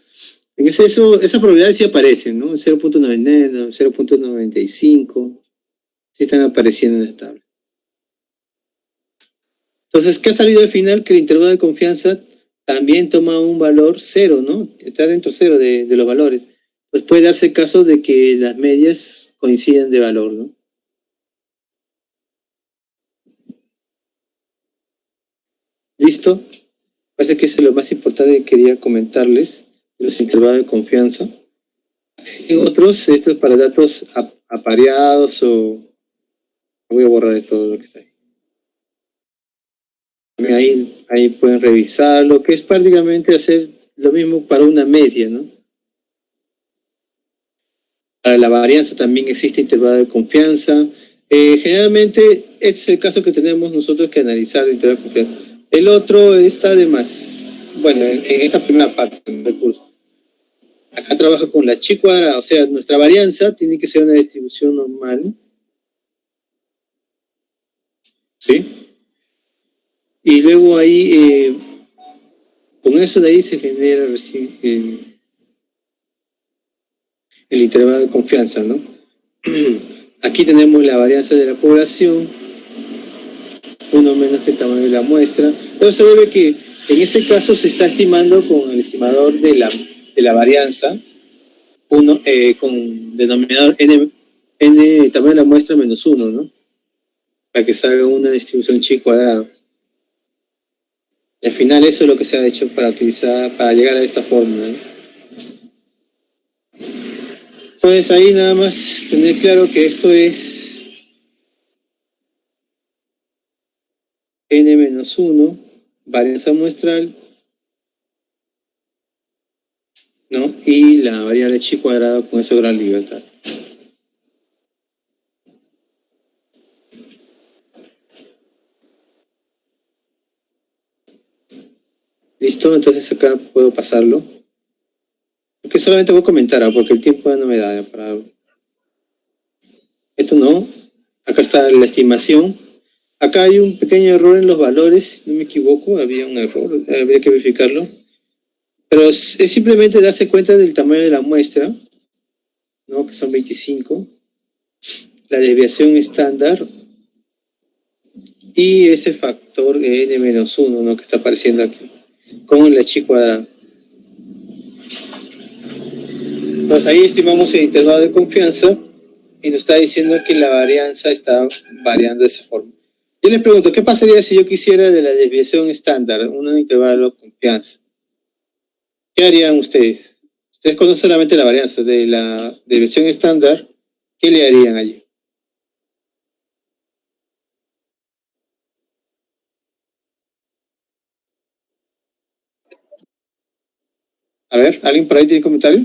En esas probabilidades sí aparecen, ¿no? 0.99, 0.95, sí están apareciendo en la tabla. Entonces, ¿qué ha salido al final? Que el intervalo de confianza también toma un valor cero, ¿no? Está dentro cero de los valores. Pues puede darse caso de que las medias coincidan de valor, ¿no? ¿Listo? Parece que eso es lo más importante que quería comentarles, los intervalos de confianza. En otros, esto es para datos apareados o... Voy a borrar de todo lo que está ahí. Ahí pueden revisarlo, que es prácticamente hacer lo mismo para una media, ¿no? Para la varianza también existe intervalo de confianza. Generalmente, este es el caso que tenemos nosotros que analizar el intervalo de confianza. El otro está de más. Bueno, en esta primera parte del curso. Acá trabaja con la chi cuadrada, o sea, nuestra varianza tiene que ser una distribución normal. ¿Sí? Y luego ahí, con eso de ahí se genera recién el intervalo de confianza, ¿no? Aquí tenemos la varianza de la población, uno menos que el tamaño de la muestra. Pero se debe que en ese caso se está estimando con el estimador de la varianza, con denominador n tamaño de la muestra menos 1, ¿no? Para que salga una distribución chi cuadrada. Y al final eso es lo que se ha hecho para llegar a esta fórmula, ¿no? Entonces ahí nada más tener claro que esto es n-1, varianza muestral, ¿no? Y la variable chi cuadrada con esa gran libertad. ¿Listo? Entonces acá puedo pasarlo. Que solamente voy a comentar, porque el tiempo ya no me da para... Esto no. Acá está la estimación. Acá hay un pequeño error en los valores, no me equivoco, había un error, habría que verificarlo. Pero es simplemente darse cuenta del tamaño de la muestra, ¿no? Que son 25. La desviación estándar. Y ese factor n-1, ¿no? Que está apareciendo aquí, con la chi cuadrada. Entonces ahí estimamos el intervalo de confianza y nos está diciendo que la varianza está variando de esa forma. Yo les pregunto, ¿qué pasaría si yo quisiera de la desviación estándar, un intervalo de confianza? ¿Qué harían ustedes? Ustedes conocen solamente la varianza de la desviación estándar, ¿qué le harían allí? A ver, ¿alguien por ahí tiene comentario?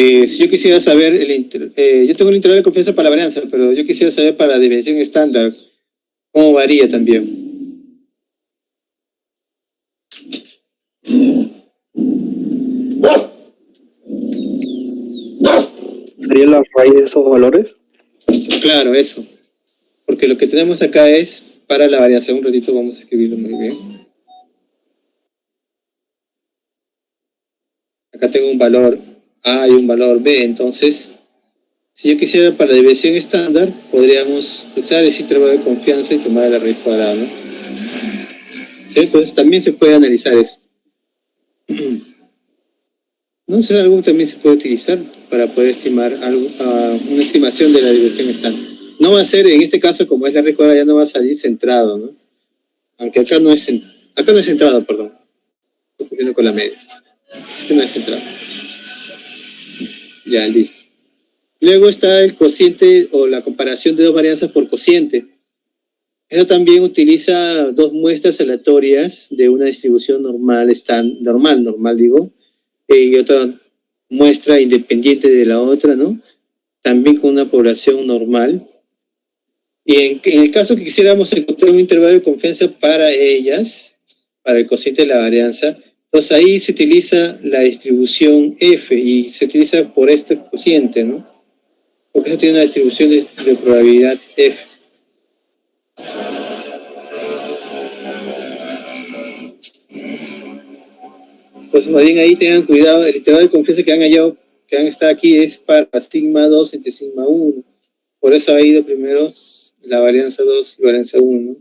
Si yo quisiera saber, yo tengo el intervalo de confianza para la varianza, pero yo quisiera saber para la desviación estándar, ¿cómo varía también?
¿Sería la raíz de esos valores?
Claro, eso. Porque lo que tenemos acá es para la variación. Un ratito vamos a escribirlo muy bien. Acá tengo un valor A y un valor B. Entonces, si yo quisiera para la desviación estándar, podríamos usar ese intervalo de confianza y tomar la raíz cuadrada, ¿no? ¿Sí? Entonces también se puede analizar eso. No sé, algo que también se puede utilizar para poder estimar algo, una estimación de la desviación estándar. No va a ser, en este caso, como es la raíz cuadrada, ya no va a salir centrado, ¿no? Aunque acá no es centrado, perdón. Estoy cogiendo con la media. Este no es centrado. Ya, listo. Luego está el cociente o la comparación de dos varianzas por cociente. Eso también utiliza dos muestras aleatorias de una distribución normal, y otra muestra independiente de la otra, ¿no? También con una población normal. Y en el caso que quisiéramos encontrar un intervalo de confianza para ellas, para el cociente de la varianza, entonces ahí se utiliza la distribución F y se utiliza por este cociente, ¿no? Porque eso tiene una distribución de probabilidad F. Entonces, más bien ahí tengan cuidado, el intervalo de confianza que han hallado, que han estado aquí es para sigma 2 entre sigma 1. Por eso ha ido primero la varianza 2 y varianza 1.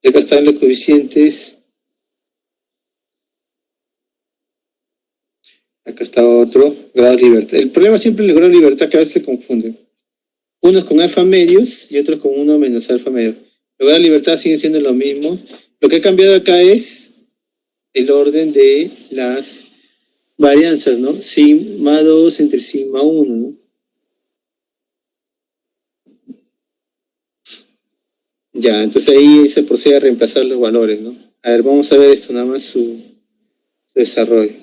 Y acá están los coeficientes. Acá está otro, grado de libertad. El problema siempre es el grado de libertad, que a veces se confunden. Unos con alfa medios y otros con 1 menos alfa medios. Los grados de libertad siguen siendo lo mismo. Lo que ha cambiado acá es el orden de las varianzas, ¿no? Sigma 2 entre sigma 1, ¿no? Ya, entonces ahí se procede a reemplazar los valores, ¿no? A ver, vamos a ver esto, nada más su desarrollo.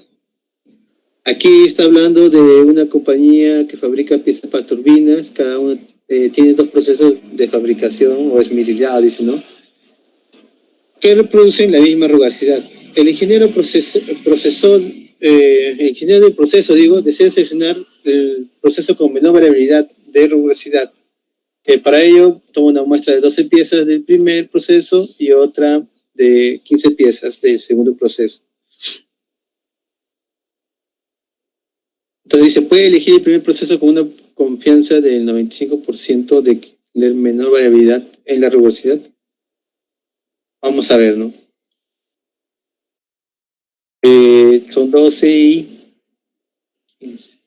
Aquí está hablando de una compañía que fabrica piezas para turbinas, cada uno tiene 2 procesos de fabricación o esmerilidad, dice, ¿no? Que reproducen la misma rugosidad. El ingeniero ingeniero del proceso, desea seleccionar el proceso con menor variabilidad de rugosidad. Para ello, toma una muestra de 12 piezas del primer proceso y otra de 15 piezas del segundo proceso. Entonces dice, puede elegir el primer proceso con una confianza del 95% de menor variabilidad en la rugosidad. Vamos a ver, ¿no? Son 12 y 15.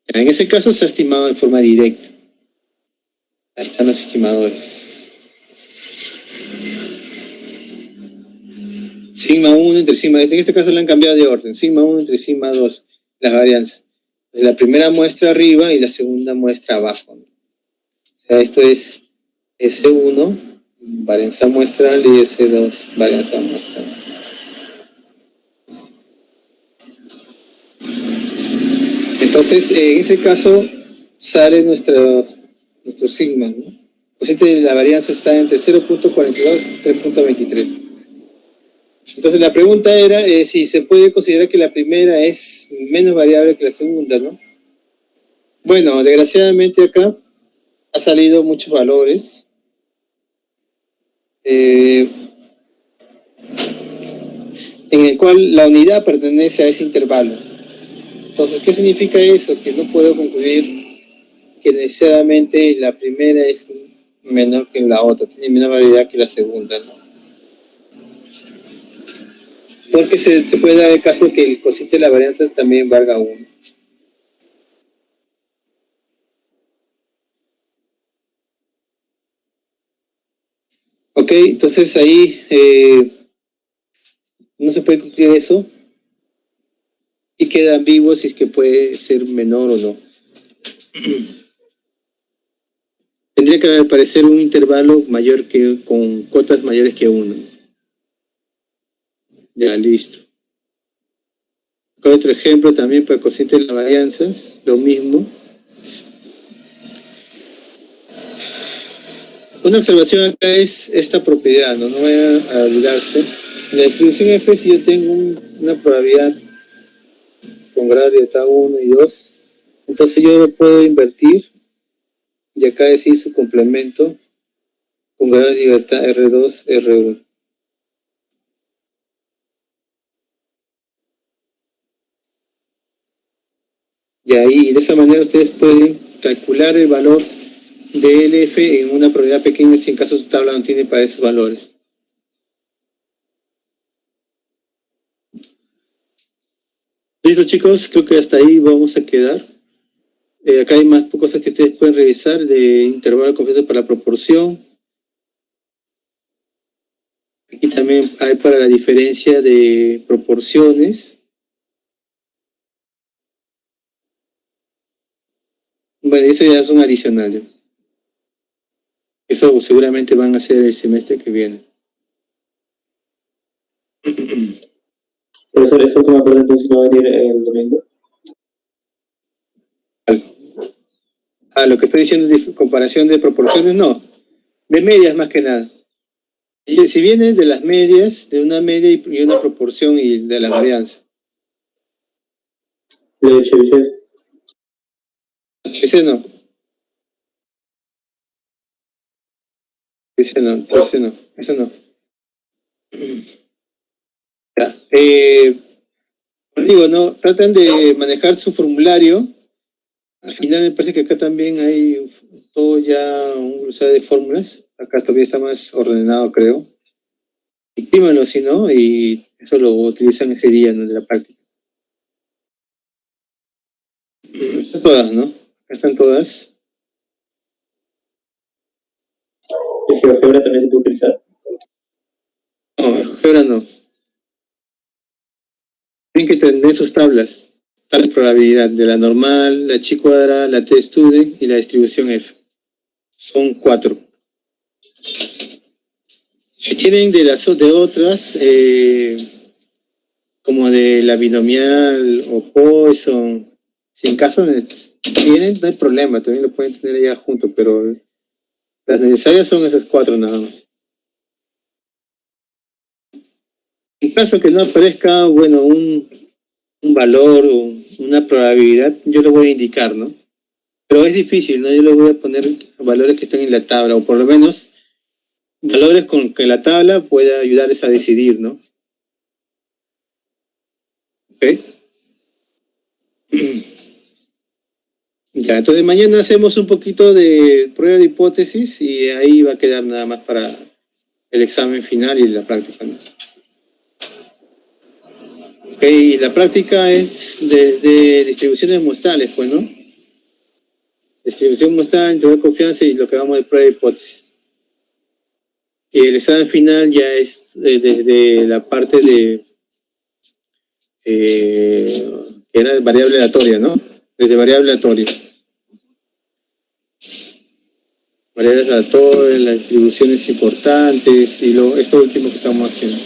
En ese caso se ha estimado de forma directa. Ahí están los estimadores. Sigma 1 entre sigma 2. En este caso le han cambiado de orden. Sigma 1 entre sigma 2. Las varianzas. La primera muestra arriba y la segunda muestra abajo, ¿no? O sea, esto es S1, varianza muestral, y S2, varianza muestral. Entonces, en ese caso, sale nuestro sigma, ¿no? Pues la varianza está entre 0.42 y 3.23. Entonces, la pregunta era si se puede considerar que la primera es menos variable que la segunda, ¿no? Bueno, desgraciadamente acá ha salido muchos valores. En el cual la unidad pertenece a ese intervalo. Entonces, ¿qué significa eso? Que no puedo concluir que necesariamente la primera es menor que la otra, tiene menor variabilidad que la segunda, ¿no? Porque se puede dar el caso que el cociente de la varianza también valga 1. Ok, entonces ahí no se puede concluir eso y queda ambiguo si es que puede ser menor o no. Tendría que aparecer un intervalo mayor con cotas mayores que 1. Ya, listo. Acá otro ejemplo también para el cociente de las varianzas, lo mismo. Una observación acá es esta propiedad, no vayan a olvidarse. En la distribución F, si yo tengo una probabilidad con grado de libertad 1 y 2, entonces yo lo puedo invertir y acá decir su complemento con grado de libertad R2, R1. Y ahí, de esa manera ustedes pueden calcular el valor de LF en una probabilidad pequeña si en caso su tabla no tiene para esos valores. Listo, chicos, creo que hasta ahí vamos a quedar. Acá hay más cosas que ustedes pueden revisar de intervalo de confianza para la proporción. Aquí también hay para la diferencia de proporciones. Bueno, eso ya son adicionales. Eso seguramente van a hacer el semestre que viene.
Profesor, esa última parte entonces no va a venir el domingo.
Lo que estoy diciendo de comparación de proporciones, no. De medias más que nada. Y si viene de las medias, de una media y una proporción y de la varianza. Ese no. Ese no. Digo, no, tratan de manejar su formulario. Al final me parece que acá también hay todo ya un glossario de fórmulas. Acá todavía está más ordenado, creo. Imprímanlo, si no, y eso lo utilizan ese día, ¿no? De la práctica. Están todas, ¿no? Acá están todas.
¿El GeoGebra también se puede utilizar?
No, GeoGebra no. Tienen que tener sus tablas. Tabla de probabilidad de la normal, la chi cuadrada, la t-student y la distribución F. Son 4. Si tienen de otras, como de la binomial o Poisson, si en caso tienen, no hay problema, también lo pueden tener allá junto, pero las necesarias son esas 4 nada más. En caso que no aparezca, bueno, un valor o una probabilidad, yo lo voy a indicar, ¿no? Pero es difícil, ¿no? Yo le voy a poner valores que están en la tabla, o por lo menos valores con que la tabla pueda ayudarles a decidir, ¿no? ¿Ok? Ya, entonces mañana hacemos un poquito de prueba de hipótesis y ahí va a quedar nada más para el examen final y la práctica, ¿no? Ok, y la práctica es desde distribuciones muestrales, pues, ¿no? Distribución muestral, intervalo de confianza y lo que vamos de prueba de hipótesis. Y el examen final ya es desde la parte de que era variable aleatoria, ¿no? Desde variable aleatoria. Variables aleatorias, las distribuciones importantes y esto último que estamos haciendo.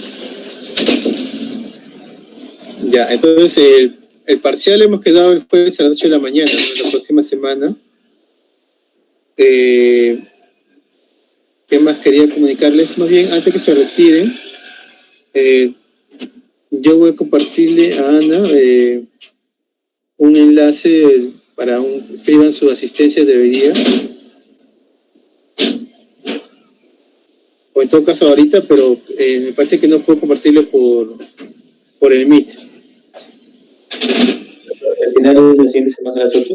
Ya, entonces el parcial hemos quedado el jueves a las 8 de la mañana, ¿no? La próxima semana. ¿Qué más quería comunicarles? Más bien, antes que se retiren, yo voy a compartirle a Ana un enlace para que escriban su asistencia de hoy día. O en todo caso ahorita, pero me parece que no puedo compartirlo por el Meet.
Al final es la siguiente semana a las 8.